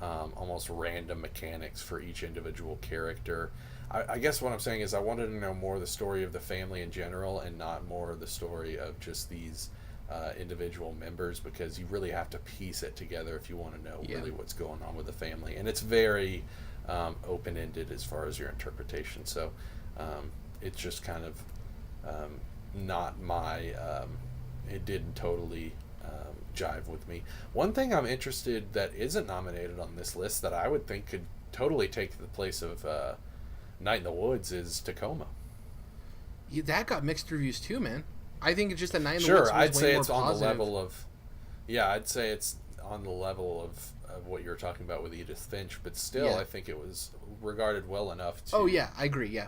almost random mechanics for each individual character. I guess what I'm saying is I wanted to know more of the story of the family in general, and not more of the story of just these individual members, because you really have to piece it together if you want to know really what's going on with the family. And it's very open-ended as far as your interpretation. So it's just kind of not my... it didn't totally jive with me. One thing I'm interested that isn't nominated on this list that I would think could totally take the place of Night in the Woods is Tacoma. Yeah, that got mixed reviews too, man. I think it's just that Night in the Sure, Woods was I'd say way more it's on positive. the level of... Yeah, I'd say it's on the level of what you were talking about with Edith Finch, but still, I think it was regarded well enough to... Oh, yeah, I agree, yeah.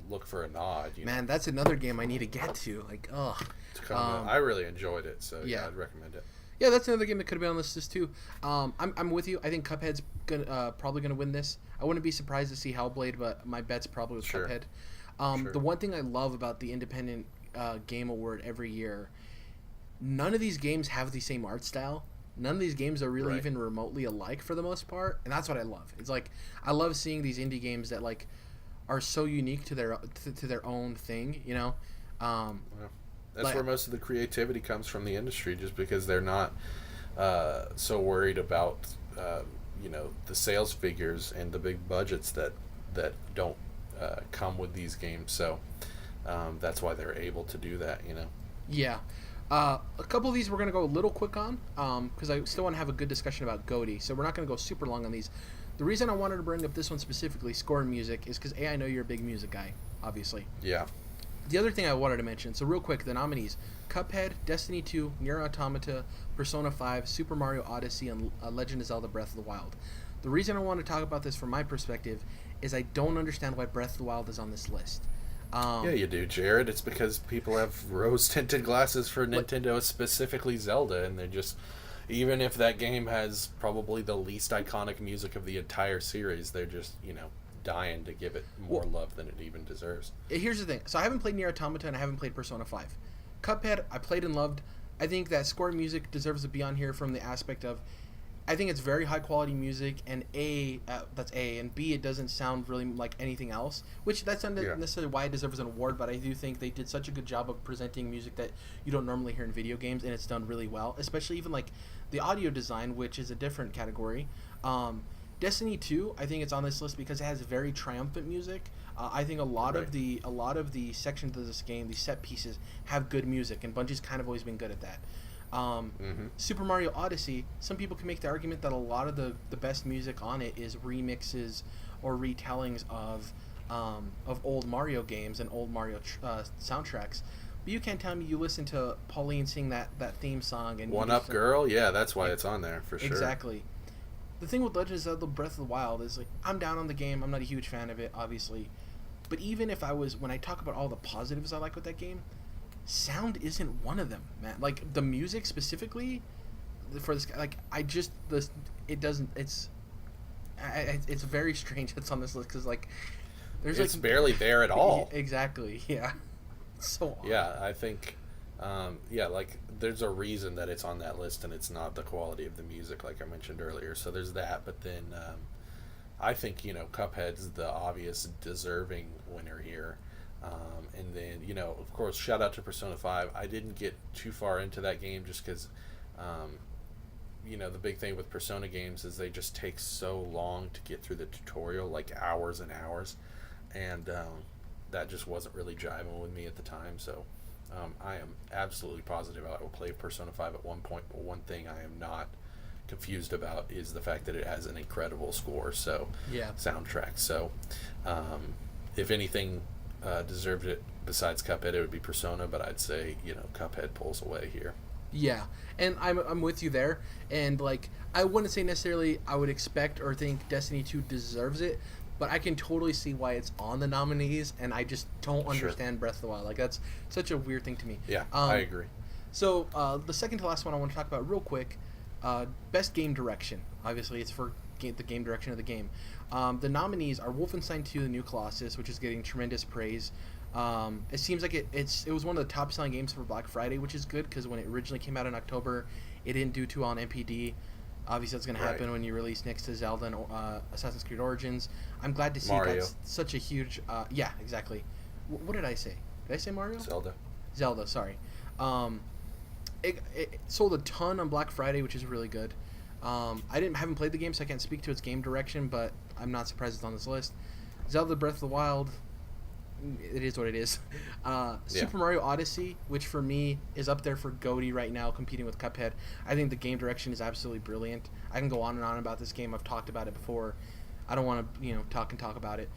Look for a nod. Man, that's another game I need to get to. Like, ugh. Tacoma, I really enjoyed it, so yeah, I'd recommend it. Yeah, that's another game that could have been on this list too. I'm with you. I think Cuphead's probably gonna win this. I wouldn't be surprised to see Hellblade, but my bet's probably with Cuphead. The one thing I love about the Independent Game Award every year, none of these games have the same art style. None of these games are really even remotely alike for the most part, and that's what I love. It's like I love seeing these indie games that like are so unique to their own thing. You know. That's like, where most of the creativity comes from the industry, just because they're not so worried about the sales figures and the big budgets that don't come with these games. So that's why they're able to do that. Yeah. A couple of these we're going to go a little quick on because I still want to have a good discussion about GOTY, so we're not going to go super long on these. The reason I wanted to bring up this one specifically, score and music, is because I know you're a big music guy, obviously. Yeah. The other thing I wanted to mention, so real quick, the nominees: Cuphead, Destiny 2, Nier Automata, Persona 5, Super Mario Odyssey, and Legend of Zelda Breath of the Wild. The reason I want to talk about this from my perspective is I don't understand why Breath of the Wild is on this list. Yeah, you do, Jared. It's because people have rose-tinted glasses for Nintendo, specifically Zelda, and they're just... Even if that game has probably the least iconic music of the entire series, they're just, dying to give it more love than it even deserves. Here's the thing. So I haven't played Nier Automata and I haven't played Persona 5. Cuphead, I played and loved. I think that score and music deserves to be on here from the aspect of... I think it's very high-quality music, and that's A, and B, it doesn't sound really like anything else, which that's not necessarily why it deserves an award, but I do think they did such a good job of presenting music that you don't normally hear in video games, and it's done really well, especially even, like, the audio design, which is a different category. Destiny 2, I think it's on this list because it has very triumphant music. I think a lot of the sections of this game, these set pieces, have good music, and Bungie's kind of always been good at that. Super Mario Odyssey, some people can make the argument that a lot of the best music on it is remixes or retellings of old Mario games and old Mario soundtracks. But you can't tell me you listen to Pauline sing that theme song and One Up Girl, yeah, that's why it's on there for sure. Exactly. The thing with Legend of Zelda Breath of the Wild is, like, I'm down on the game. I'm not a huge fan of it, obviously, but even if I was, when I talk about all the positives I like with that game, sound isn't one of them, man. Like, the music specifically for this, like, it's very strange it's on this list because, like, it's barely there at all. Exactly, yeah. It's so odd. Yeah, I think, like, there's a reason that it's on that list and it's not the quality of the music, like I mentioned earlier. So there's that, but then I think, Cuphead's the obvious deserving winner here. And then, of course, shout out to Persona 5. I didn't get too far into that game just because, the big thing with Persona games is they just take so long to get through the tutorial, like hours and hours. And that just wasn't really jiving with me at the time. So I am absolutely positive I will play Persona 5 at one point, but one thing I am not confused about is the fact that it has an incredible score, so Yeah. soundtrack. So, if anything deserved it besides Cuphead, it would be Persona, but I'd say, Cuphead pulls away here. Yeah, and I'm with you there. And like, I wouldn't say necessarily I would expect or think Destiny 2 deserves it, but I can totally see why it's on the nominees, and I just don't Sure. understand Breath of the Wild. Like, that's such a weird thing to me. Yeah, I agree. So the second to last one I want to talk about real quick, best game direction. Obviously, it's for the game direction of the game. The nominees are Wolfenstein 2: The New Colossus, which is getting tremendous praise. It seems like it was one of the top selling games for Black Friday, which is good because when it originally came out in October, it didn't do too well on NPD. Obviously, that's going to happen Right. when you release next to Zelda and Assassin's Creed Origins. I'm glad to see Mario. that's such a huge. Yeah, exactly. What did I say? Did I say Mario? Zelda. Zelda, sorry. It sold a ton on Black Friday, which is really good. Haven't played the game, so I can't speak to its game direction, but I'm not surprised it's on this list. Zelda Breath of the Wild, it is what it is. Super Mario Odyssey, which for me is up there for GOTY right now, competing with Cuphead. I think the game direction is absolutely brilliant. I can go on and on about this game. I've talked about it before. I don't want to, talk about it.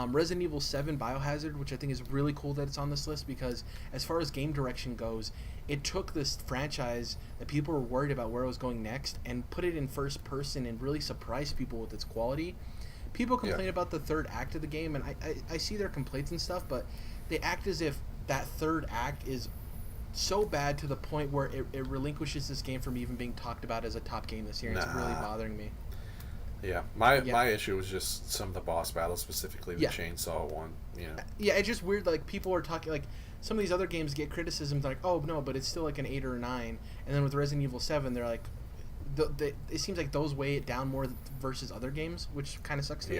Resident Evil 7 Biohazard, which I think is really cool that it's on this list because as far as game direction goes, it took this franchise that people were worried about where it was going next and put it in first person and really surprised people with its quality. People complain about the third act of the game, and I see their complaints and stuff, but they act as if that third act is so bad to the point where it relinquishes this game from even being talked about as a top game this year. And It's really bothering me. Yeah, my issue was just some of the boss battles, specifically the chainsaw one. Yeah, it's just weird. Like people are talking like some of these other games get criticisms like, oh no, but it's still like an 8 or a 9, and then with Resident Evil 7, they're like, it seems like those weigh it down more versus other games, which kind of sucks to me.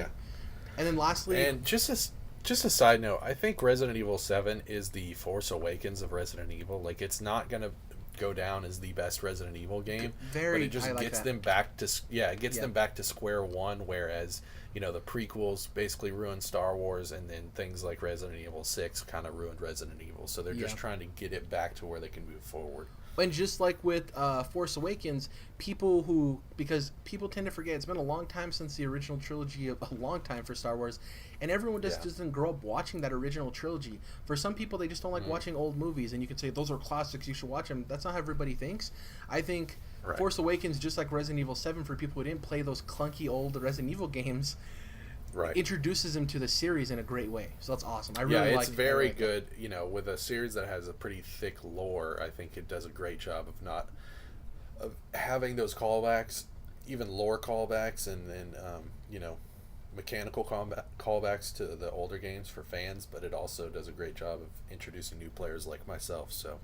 And then lastly, and just a side note, I think Resident Evil 7 is the Force Awakens of Resident Evil. Like, it's not gonna go down as the best Resident Evil game, but it just gets them back to them back to square one. Whereas the prequels basically ruined Star Wars, and then things like Resident Evil 6 kind of ruined Resident Evil. So they're just trying to get it back to where they can move forward. And just like with Force Awakens, because people tend to forget, it's been a long time since the original trilogy, a long time for Star Wars, and everyone just doesn't grow up watching that original trilogy. For some people, they just don't like watching old movies, and you can say, those are classics, you should watch them. That's not how everybody thinks. I think Force Awakens, just like Resident Evil 7, for people who didn't play those clunky old Resident Evil games, introduces them to the series in a great way. So that's awesome. I really like it. It's very good. With a series that has a pretty thick lore, I think it does a great job of having those callbacks, even lore callbacks, and then mechanical callbacks to the older games for fans. But it also does a great job of introducing new players like myself. So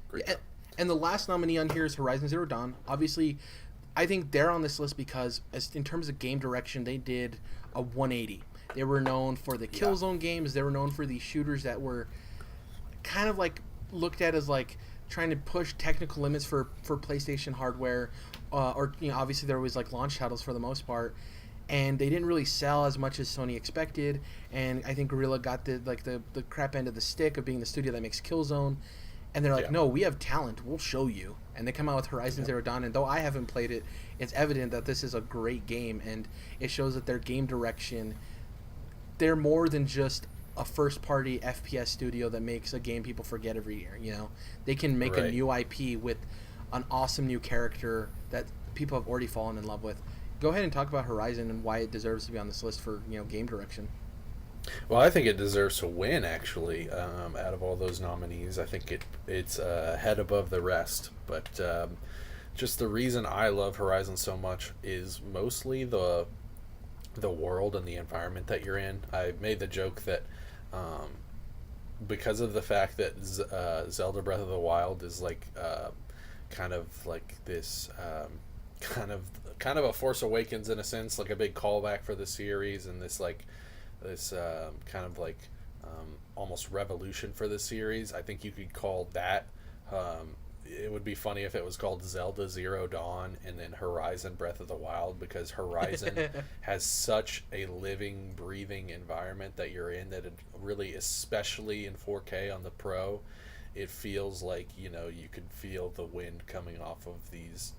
great job. And the last nominee on here is Horizon Zero Dawn. Obviously, I think they're on this list because, in terms of game direction, they did a 180. They were known for the Killzone games. They were known for these shooters that were kind of like looked at as like trying to push technical limits for PlayStation hardware, or obviously there was like launch titles for the most part, and they didn't really sell as much as Sony expected. And I think Guerrilla got the crap end of the stick of being the studio that makes Killzone. And they're like, no, we have talent. We'll show you. And they come out with Horizon Zero Dawn. And though I haven't played it, it's evident that this is a great game. And it shows that their game direction, they're more than just a first-party FPS studio that makes a game people forget every year. They can make a new IP with an awesome new character that people have already fallen in love with. Go ahead and talk about Horizon and why it deserves to be on this list for game direction. Well, I think it deserves to win, actually. Out of all those nominees, I think it's head above the rest. But just the reason I love Horizon so much is mostly the world and the environment that you're in. I made the joke that because of the fact that Zelda Breath of the Wild is like kind of like this kind of a Force Awakens in a sense, like a big callback for the series, and this kind of like almost revolution for the series. I think you could call that. It would be funny if it was called Zelda Zero Dawn and then Horizon Breath of the Wild, because Horizon has such a living, breathing environment that you're in that it really, especially in 4K on the Pro, it feels like, you know, you can feel the wind coming off of these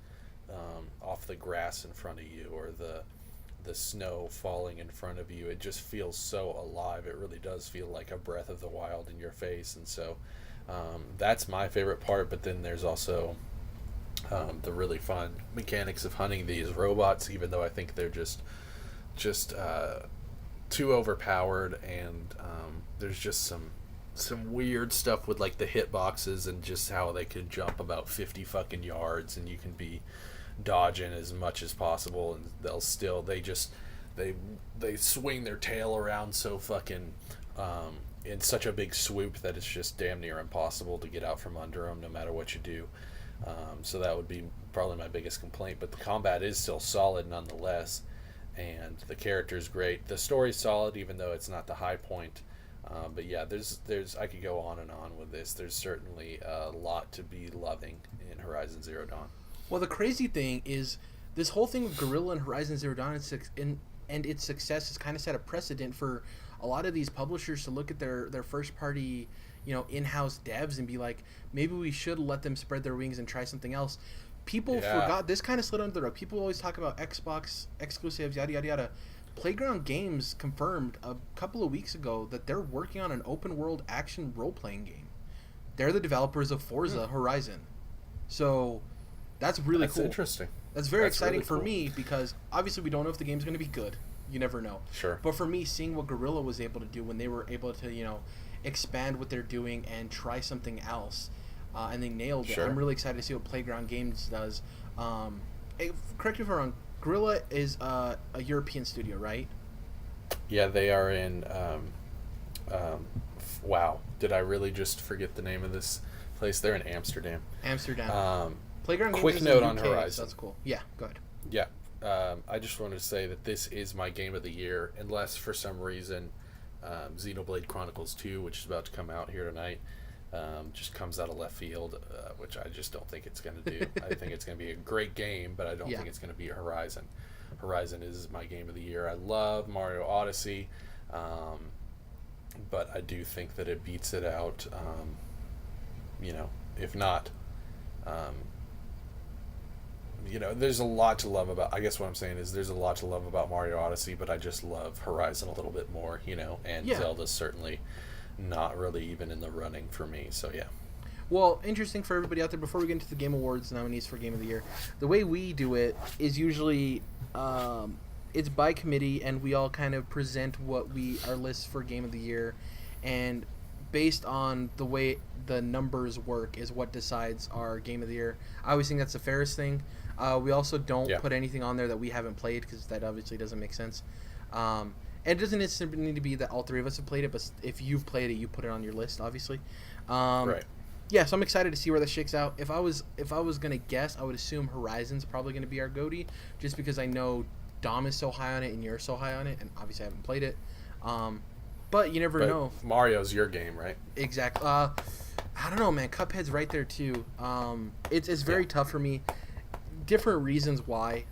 off the grass in front of you, or the snow falling in front of you. It just feels so alive. It really does feel like a breath of the wild in your face. And so that's my favorite part. But then there's also the really fun mechanics of hunting these robots, even though I think they're just too overpowered, and there's just some weird stuff with like the hitboxes and just how they can jump about 50 fucking yards, and you can be dodging as much as possible, and they swing their tail around so fucking in such a big swoop that it's just damn near impossible to get out from under them no matter what you do. So that would be probably my biggest complaint, but the combat is still solid nonetheless, and the character's great. The story's solid, even though it's not the high point. But yeah, there's I could go on and on with this. There's certainly a lot to be loving in Horizon Zero Dawn. Well, the crazy thing is this whole thing with Guerrilla and Horizon Zero Dawn and its success has kind of set a precedent for a lot of these publishers to look at their first party, you know, in-house devs and be like, maybe we should let them spread their wings and try something else. People forgot this kind of slid under the rug. People always talk about Xbox exclusives, yada yada yada. Playground Games confirmed a couple of weeks ago that they're working on an open world action role-playing game. They're the developers of Forza Horizon. So that's really cool. That's interesting. That's very exciting for me, because obviously we don't know if the game's going to be good. You never know. Sure. But for me, seeing what Guerrilla was able to do when they were able to, you know, expand what they're doing and try something else, and they nailed it. Sure. I'm really excited to see what Playground Games does. Correct me if I'm wrong, Guerrilla is a European studio, right? Yeah, they are in. Wow, did I really just forget the name of this place? They're in Amsterdam. Playground Games quick is note in on UK, Horizon. so that's cool. Yeah, go ahead. Yeah, I just wanted to say that this is my game of the year, unless for some reason Xenoblade Chronicles 2, which is about to come out here tonight, just comes out of left field, which I just don't think it's going to do. I think it's going to be a great game, but I don't think it's going to be Horizon. Horizon is my game of the year. I love Mario Odyssey, but I do think that it beats it out, you know, if not... you know, there's a lot to love about... I guess what I'm saying is there's a lot to love about Mario Odyssey, but I just love Horizon a little bit more, you know, and Zelda's certainly not really even in the running for me, so yeah. Well, interesting for everybody out there, before we get into the Game Awards nominees for Game of the Year, the way we do it is usually it's by committee, and we all kind of present our lists for Game of the Year, and based on the way the numbers work is what decides our Game of the Year. I always think that's the fairest thing. We also don't put anything on there that we haven't played, because that obviously doesn't make sense. And it doesn't necessarily need to be that all three of us have played it, but if you've played it, you put it on your list, obviously. Right. Yeah, so I'm excited to see where that shakes out. If I was gonna guess, I would assume Horizon's probably gonna be our GOTY, just because I know Dom is so high on it and you're so high on it, and obviously I haven't played it. But you never know. Mario's your game, right? Exactly. I don't know, man. Cuphead's right there too. It's very tough for me. Different reasons why.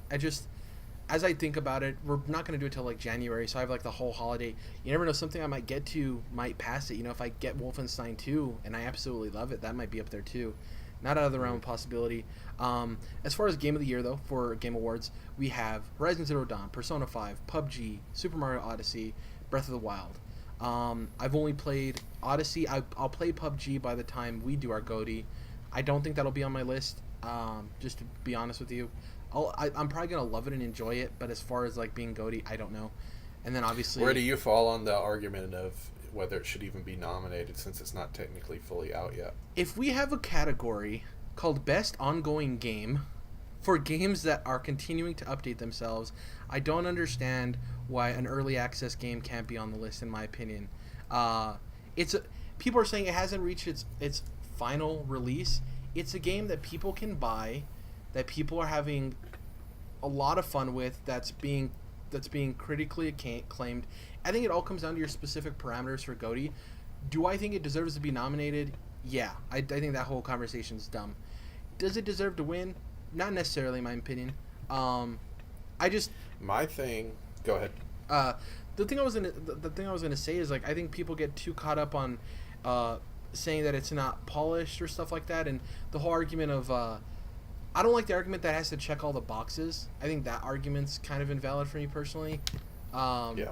As I think about it, we're not going to do it till like January, so I have like the whole holiday. You never know, something I might get to might pass it. You know, if I get Wolfenstein 2 and I absolutely love it, that might be up there too. Not out of the realm of possibility. As far as Game of the Year, though, for Game Awards, we have Horizon Zero Dawn, Persona 5, PUBG, Super Mario Odyssey, Breath of the Wild. I've only played Odyssey. I'll play PUBG by the time we do our GOTY. I don't think that'll be on my list, just to be honest with you. I'm probably going to love it and enjoy it, but as far as like being GOTY, I don't know. And then obviously... Where do you fall on the argument of whether it should even be nominated, since it's not technically fully out yet? If we have a category called Best Ongoing Game for games that are continuing to update themselves, I don't understand why an early access game can't be on the list, in my opinion. People are saying it hasn't reached its final release. It's a game that people can buy, that people are having a lot of fun with, that's being critically acclaimed. I think it all comes down to your specific parameters for GOTY. Do I think it deserves to be nominated? Yeah. I think that whole conversation's dumb. Does it deserve to win? Not necessarily, in my opinion. My thing... Go ahead. The thing I was gonna say is, like, I think people get too caught up on saying that it's not polished or stuff like that, and the whole argument of I don't like the argument that it has to check all the boxes. I think that argument's kind of invalid for me personally. Yeah.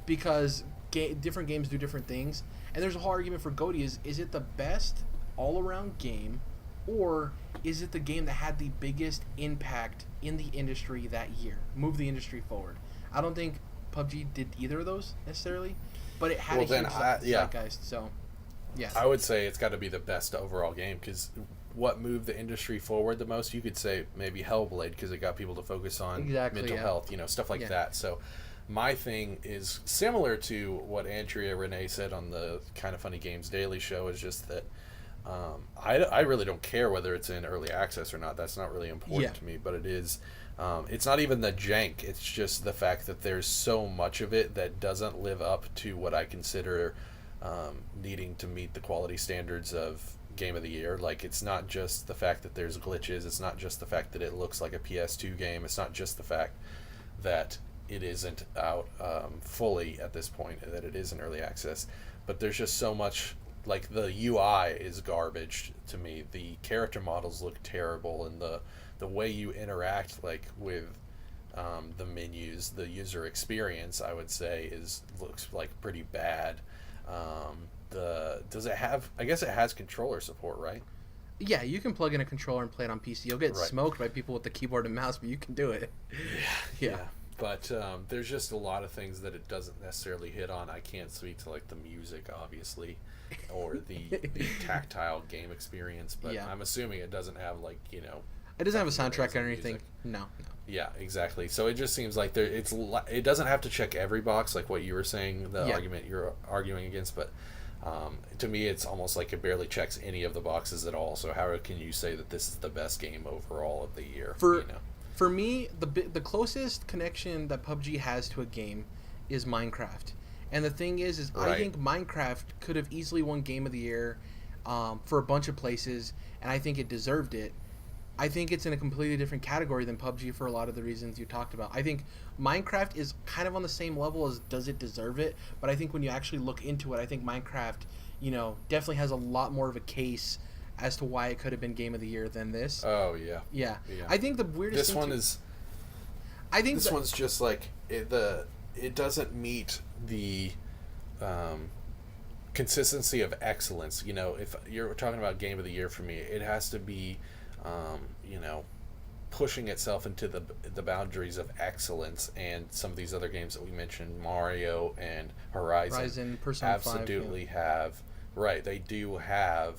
Because different games do different things, and there's a whole argument for GOTY is it the best all-around game, or is it the game that had the biggest impact in the industry that year, move the industry forward? I don't think PUBG did either of those necessarily, but it had a huge zeitgeist. So, yeah, I would say it's got to be the best overall game, because what moved the industry forward the most, you could say maybe Hellblade, because it got people to focus on mental health, stuff like that. So my thing is similar to what Andrea Renee said on the Kind of Funny Games Daily Show, is just that I really don't care whether it's in early access or not. That's not really important to me, but it is. It's not even the jank. It's just the fact that there's so much of it that doesn't live up to what I consider needing to meet the quality standards of Game of the Year. Like, it's not just the fact that there's glitches. It's not just the fact that it looks like a PS2 game. It's not just the fact that it isn't out fully at this point, that it is in early access. But there's just so much. Like, the UI is garbage to me. The character models look terrible, and the way you interact, like, with the menus, the user experience, I would say, looks like pretty bad. Does it have? I guess it has controller support, right? Yeah, you can plug in a controller and play it on PC. You'll get smoked by people with the keyboard and mouse, but you can do it. Yeah. But there's just a lot of things that it doesn't necessarily hit on. I can't speak to, like, the music, obviously, or the tactile game experience, but I'm assuming it doesn't have, like, it doesn't have a soundtrack or anything. No. Yeah, exactly. So it just seems like it doesn't have to check every box, like what you were saying, the argument you're arguing against, but to me it's almost like it barely checks any of the boxes at all. So how can you say that this is the best game overall of the year? For me, the closest connection that PUBG has to a game is Minecraft. And the thing is I think Minecraft could have easily won Game of the Year for a bunch of places, and I think it deserved it. I think it's in a completely different category than PUBG for a lot of the reasons you talked about. I think Minecraft is kind of on the same level as does it deserve it, but I think when you actually look into it, I think Minecraft, definitely has a lot more of a case as to why it could have been Game of the Year than this. Oh, yeah. Yeah. I think the weirdest thing one's just like it doesn't meet the consistency of excellence. If you're talking about Game of the Year, for me, it has to be pushing itself into the boundaries of excellence, and some of these other games that we mentioned, Mario and Horizon Persona 5, absolutely have. Right, they do have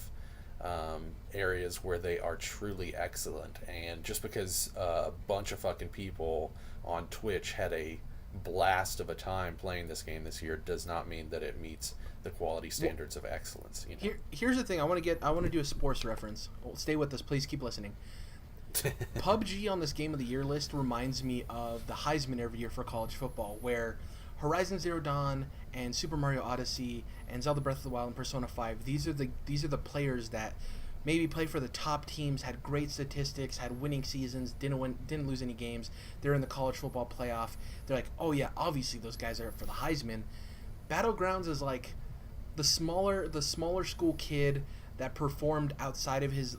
areas where they are truly excellent, and just because a bunch of fucking people on Twitch had a blast of a time playing this game this year does not mean that it meets the quality standards of excellence. Here's the thing. I want to do a sports reference. Stay with us, please. Keep listening. PUBG on this Game of the Year list reminds me of the Heisman every year for college football, where Horizon Zero Dawn and Super Mario Odyssey and Zelda Breath of the Wild and Persona 5, these are the players that maybe played for the top teams, had great statistics, had winning seasons, didn't lose any games. They're in the college football playoff. They're like, oh yeah, obviously those guys are up for the Heisman. Battlegrounds is like the smaller school kid that performed outside of his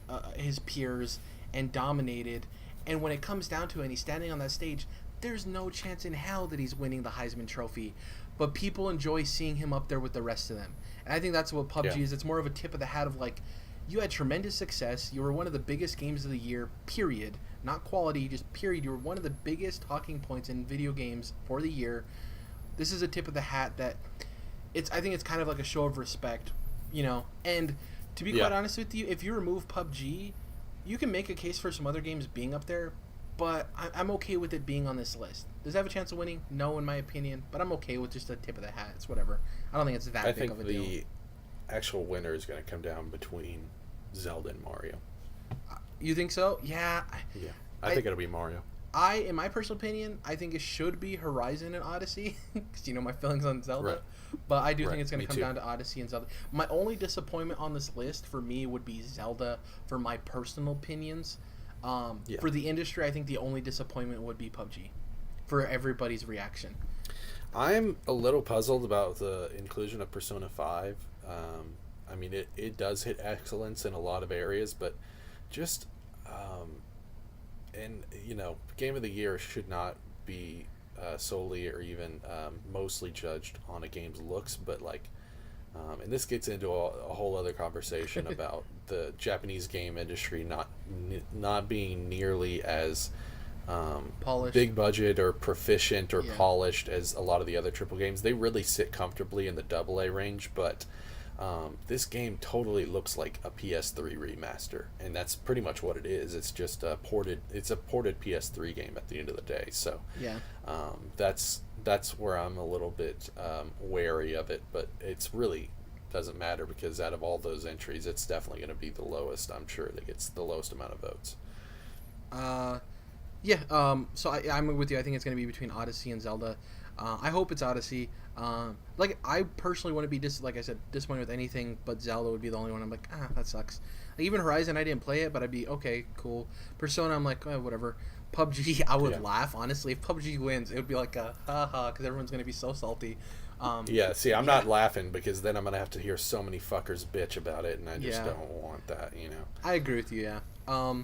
peers and dominated. And when it comes down to it, and he's standing on that stage, there's no chance in hell that he's winning the Heisman Trophy. But people enjoy seeing him up there with the rest of them. And I think that's what PUBG is. It's more of a tip of the hat of, like, you had tremendous success. You were one of the biggest games of the year, period. Not quality, just period. You were one of the biggest talking points in video games for the year. This is a tip of the hat that I think it's kind of like a show of respect, And to be quite honest with you, if you remove PUBG, you can make a case for some other games being up there, but I'm okay with it being on this list. Does it have a chance of winning? No, in my opinion, but I'm okay with just a tip of the hat. It's whatever. I don't think it's that big of a deal. I think the actual winner is going to come down between Zelda and Mario. You think so? Yeah. Yeah. I think it'll be Mario. In my personal opinion, I think it should be Horizon and Odyssey, because my feelings on Zelda. Right. But I do think it's going to come down to Odyssey and Zelda. My only disappointment on this list for me would be Zelda, for my personal opinions. For the industry, I think the only disappointment would be PUBG, for everybody's reaction. I'm a little puzzled about the inclusion of Persona 5. I mean, it does hit excellence in a lot of areas, but just and game of the year should not be solely or even mostly judged on a game's looks, but like, and this gets into a whole other conversation about the Japanese game industry not being nearly as Polished. big budget or proficient or Yeah. polished as a lot of the other triple games. They really sit comfortably in the AA range, but this game totally looks like a PS3 remaster, and that's pretty much what it is. It's just a ported PS3 game at the end of the day. So Yeah. that's where I'm a little bit wary of it, but it's really doesn't matter because out of all those entries, it's definitely going to be the lowest. I'm sure that gets the lowest amount of votes. Yeah. So I'm with you. I think it's going to be between Odyssey and Zelda. I hope it's Odyssey. Like, I personally wouldn't be like I said, disappointed with anything, but Zelda would be the only one I'm like, that sucks. Like, even Horizon, I didn't play it, but I'd be okay, cool. Persona, I'm like, whatever. PUBG, I would laugh, honestly. If PUBG wins, it would be like a haha, because everyone's gonna be so salty. See, I'm not laughing because then I'm gonna have to hear so many fuckers bitch about it, and I just don't want that. I agree with you. Yeah.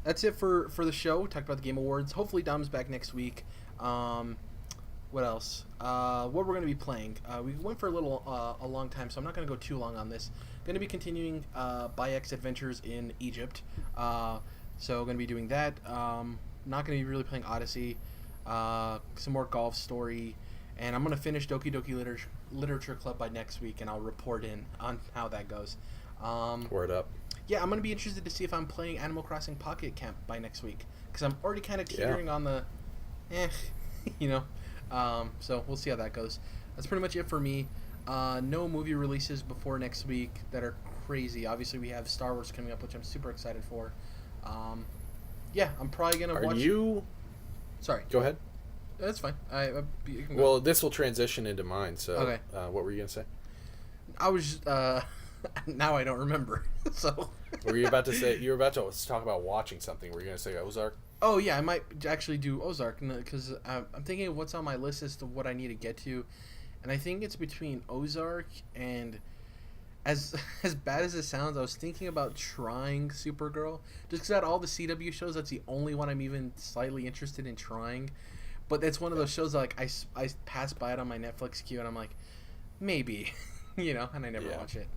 That's it for the show. We talked about the Game Awards. Hopefully, Dom's back next week. What else? What we're going to be playing. We went for a long time, so I'm not going to go too long on this. Going to be continuing Bayek's Adventures in Egypt. So going to be doing that. Not going to be really playing Odyssey. Some more golf story. And I'm going to finish Doki Doki Literature Club by next week, and I'll report in on how that goes. Word up. Yeah, I'm going to be interested to see if I'm playing Animal Crossing Pocket Camp by next week. Because I'm already kind of teetering on the so we'll see how that goes. That's pretty much it for me. No movie releases before next week that are crazy. Obviously, we have Star Wars coming up, which I'm super excited for. I'm probably going to watch... Are you... Sorry. Go ahead. That's fine. You can go. Well, this will transition into mine, so... Okay. What were you going to say? I was... now I don't remember. So... Were you about to say... You were about to talk about watching something. Were you going to say Ozark? Oh, yeah, I might actually do Ozark, because I'm thinking of what's on my list as to what I need to get to, and I think it's between Ozark and, as bad as it sounds, I was thinking about trying Supergirl, just because out of all the CW shows, that's the only one I'm even slightly interested in trying, but it's one of those shows that, like, I pass by it on my Netflix queue, and I'm like, maybe, and I never watch it.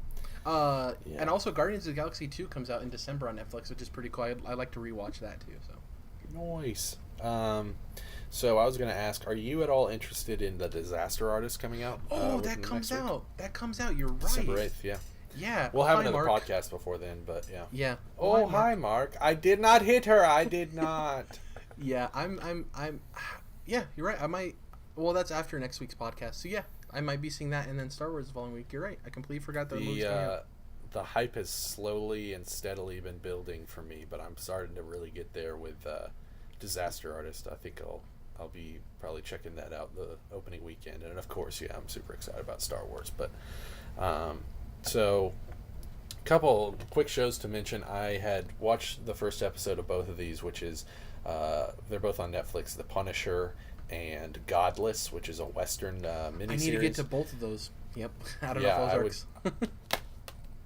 And also Guardians of the Galaxy 2 comes out in December on Netflix, which is pretty cool. I like to rewatch that, too, so. Nice. So I was going to ask, are you at all interested in the Disaster Artist coming out? That comes out. That comes out. You're right. December 8th, yeah. Yeah. We'll have another Mark. podcast before then, but yeah. Yeah. Oh, hi, Mark. I did not hit her. I did not. Yeah, I'm. Yeah, you're right. I might. Well, that's after next week's podcast. So yeah, I might be seeing that, and then Star Wars the following week. You're right. I completely forgot that movie's coming out. The hype has slowly and steadily been building for me, but I'm starting to really get there with Disaster Artist. I think I'll be probably checking that out the opening weekend, and of course, yeah, I'm super excited about Star Wars. But so, a couple quick shows to mention. I had watched the first episode of both of these, which is they're both on Netflix. The Punisher and Godless, which is a Western miniseries. I need to get to both of those. Yep. I don't know if Ozark's.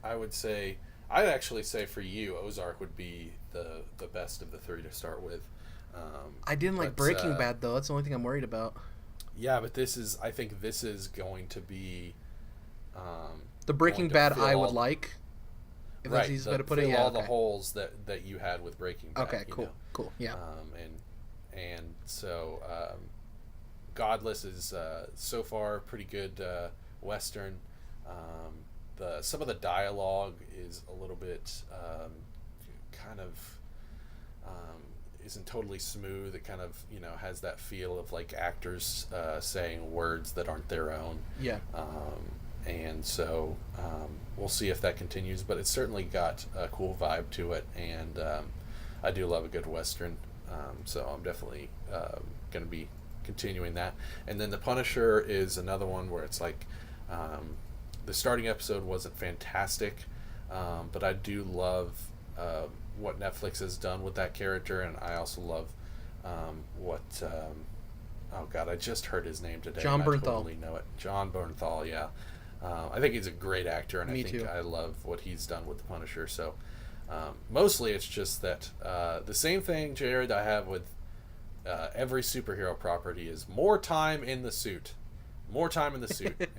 I'd actually say for you, Ozark would be the best of the three to start with. I didn't like Breaking Bad, though. That's the only thing I'm worried about. Yeah, but I think this is going to be the Breaking Bad I would like. If right, that's the easiest way to put it. Yeah, all the holes that you had with Breaking Bad. Okay, cool, yeah. And so Godless is so far pretty good Western. Some of the dialogue is a little bit kind of isn't totally smooth. It kind of has that feel of like actors saying words that aren't their own. Yeah. And so we'll see if that continues, but it's certainly got a cool vibe to it, and I do love a good Western, so I'm definitely going to be continuing that. And then The Punisher is another one where it's like the starting episode wasn't fantastic, but I do love what Netflix has done with that character, and I also love what oh god, I just heard his name today. Jon Bernthal. I totally know it. Jon Bernthal, yeah. I think he's a great actor, and Me I think too. I love what he's done with the Punisher. So mostly it's just that the same thing, Jared, I have with every superhero property is more time in the suit, more time in the suit,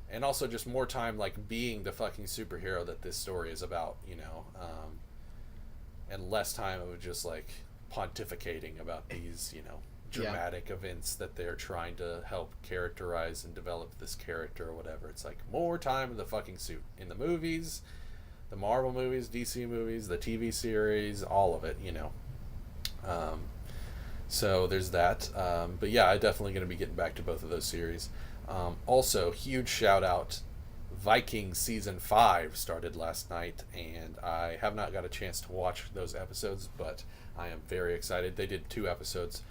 and also just more time like being the fucking superhero that this story is about, and less time of just like pontificating about these, dramatic events that they're trying to help characterize and develop this character or whatever. It's like more time in the fucking suit in the movies, the Marvel movies, DC movies, the TV series, all of it, Um, so there's that. But yeah, I'm definitely going to be getting back to both of those series. Also, huge shout out. Vikings season 5 started last night, and I have not got a chance to watch those episodes, but I am very excited. They did 2 episodes,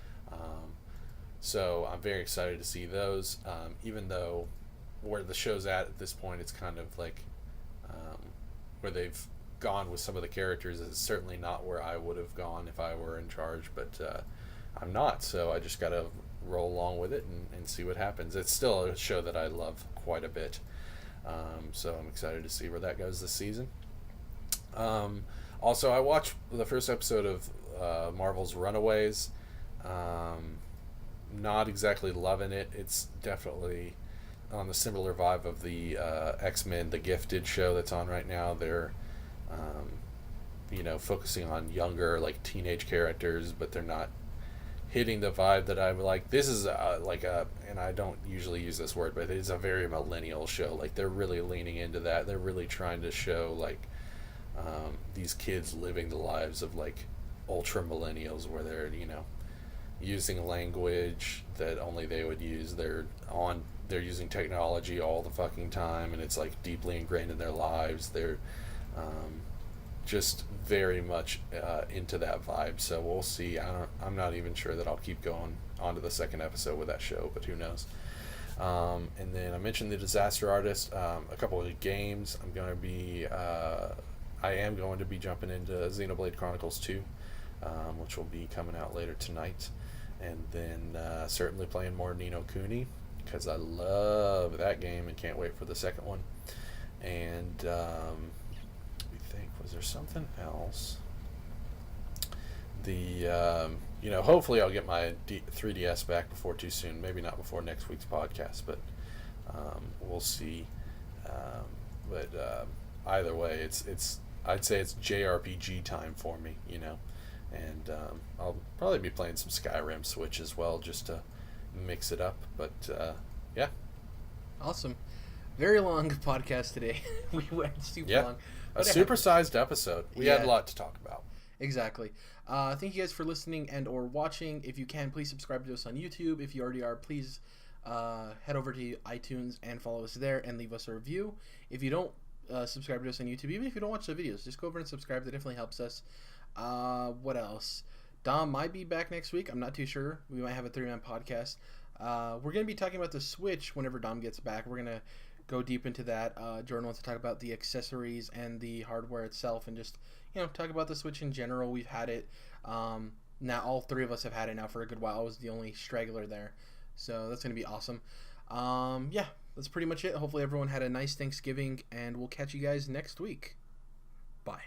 so I'm very excited to see those. Even though where the show's at this point, it's kind of like where they've gone with some of the characters is certainly not where I would have gone if I were in charge, but I'm not, so I just gotta roll along with it and see what happens. It's still a show that I love quite a bit, so I'm excited to see where that goes this season. Also, I watched the first episode of Marvel's Runaways. Not exactly loving it. It's definitely on the similar vibe of the X-Men The Gifted show that's on right now. They're focusing on younger, like teenage characters, but they're not hitting the vibe that I would like. This is and I don't usually use this word, but it's a very millennial show. Like they're really leaning into that. They're really trying to show like these kids living the lives of like ultra millennials, where they're using language that only they would use. They're using technology all the fucking time, and it's like deeply ingrained in their lives. They're just very much into that vibe. So we'll see. I'm not even sure that I'll keep going on to the second episode with that show, but who knows. And then I mentioned The Disaster Artist, a couple of games. I am going to be jumping into Xenoblade Chronicles 2, which will be coming out later tonight. And then certainly playing more Ni no Kuni, because I love that game and can't wait for the second one. And was there something else? Hopefully I'll get my 3DS back before too soon. Maybe not before next week's podcast, but we'll see. But either way, I'd say it's JRPG time for me, and I'll probably be playing some Skyrim Switch as well, just to mix it up. But yeah. Awesome. Very long podcast today. We went super long. A supersized episode. We had a lot to talk about. Exactly. Thank you guys for listening and or watching. If you can, please subscribe to us on YouTube. If you already are, please head over to iTunes and follow us there and leave us a review. If you don't subscribe to us on YouTube, even if you don't watch the videos, just go over and subscribe. That definitely helps us. What else? Dom might be back next week. I'm not too sure. We might have a 3-man podcast. We're going to be talking about the Switch whenever Dom gets back. We're going to go deep into that. Jordan wants to talk about the accessories and the hardware itself, and just talk about the Switch in general. We've had it now. All 3 of us have had it now for a good while. I was the only straggler there, so that's gonna be awesome. Yeah, that's pretty much it. Hopefully everyone had a nice Thanksgiving, and we'll catch you guys next week. Bye.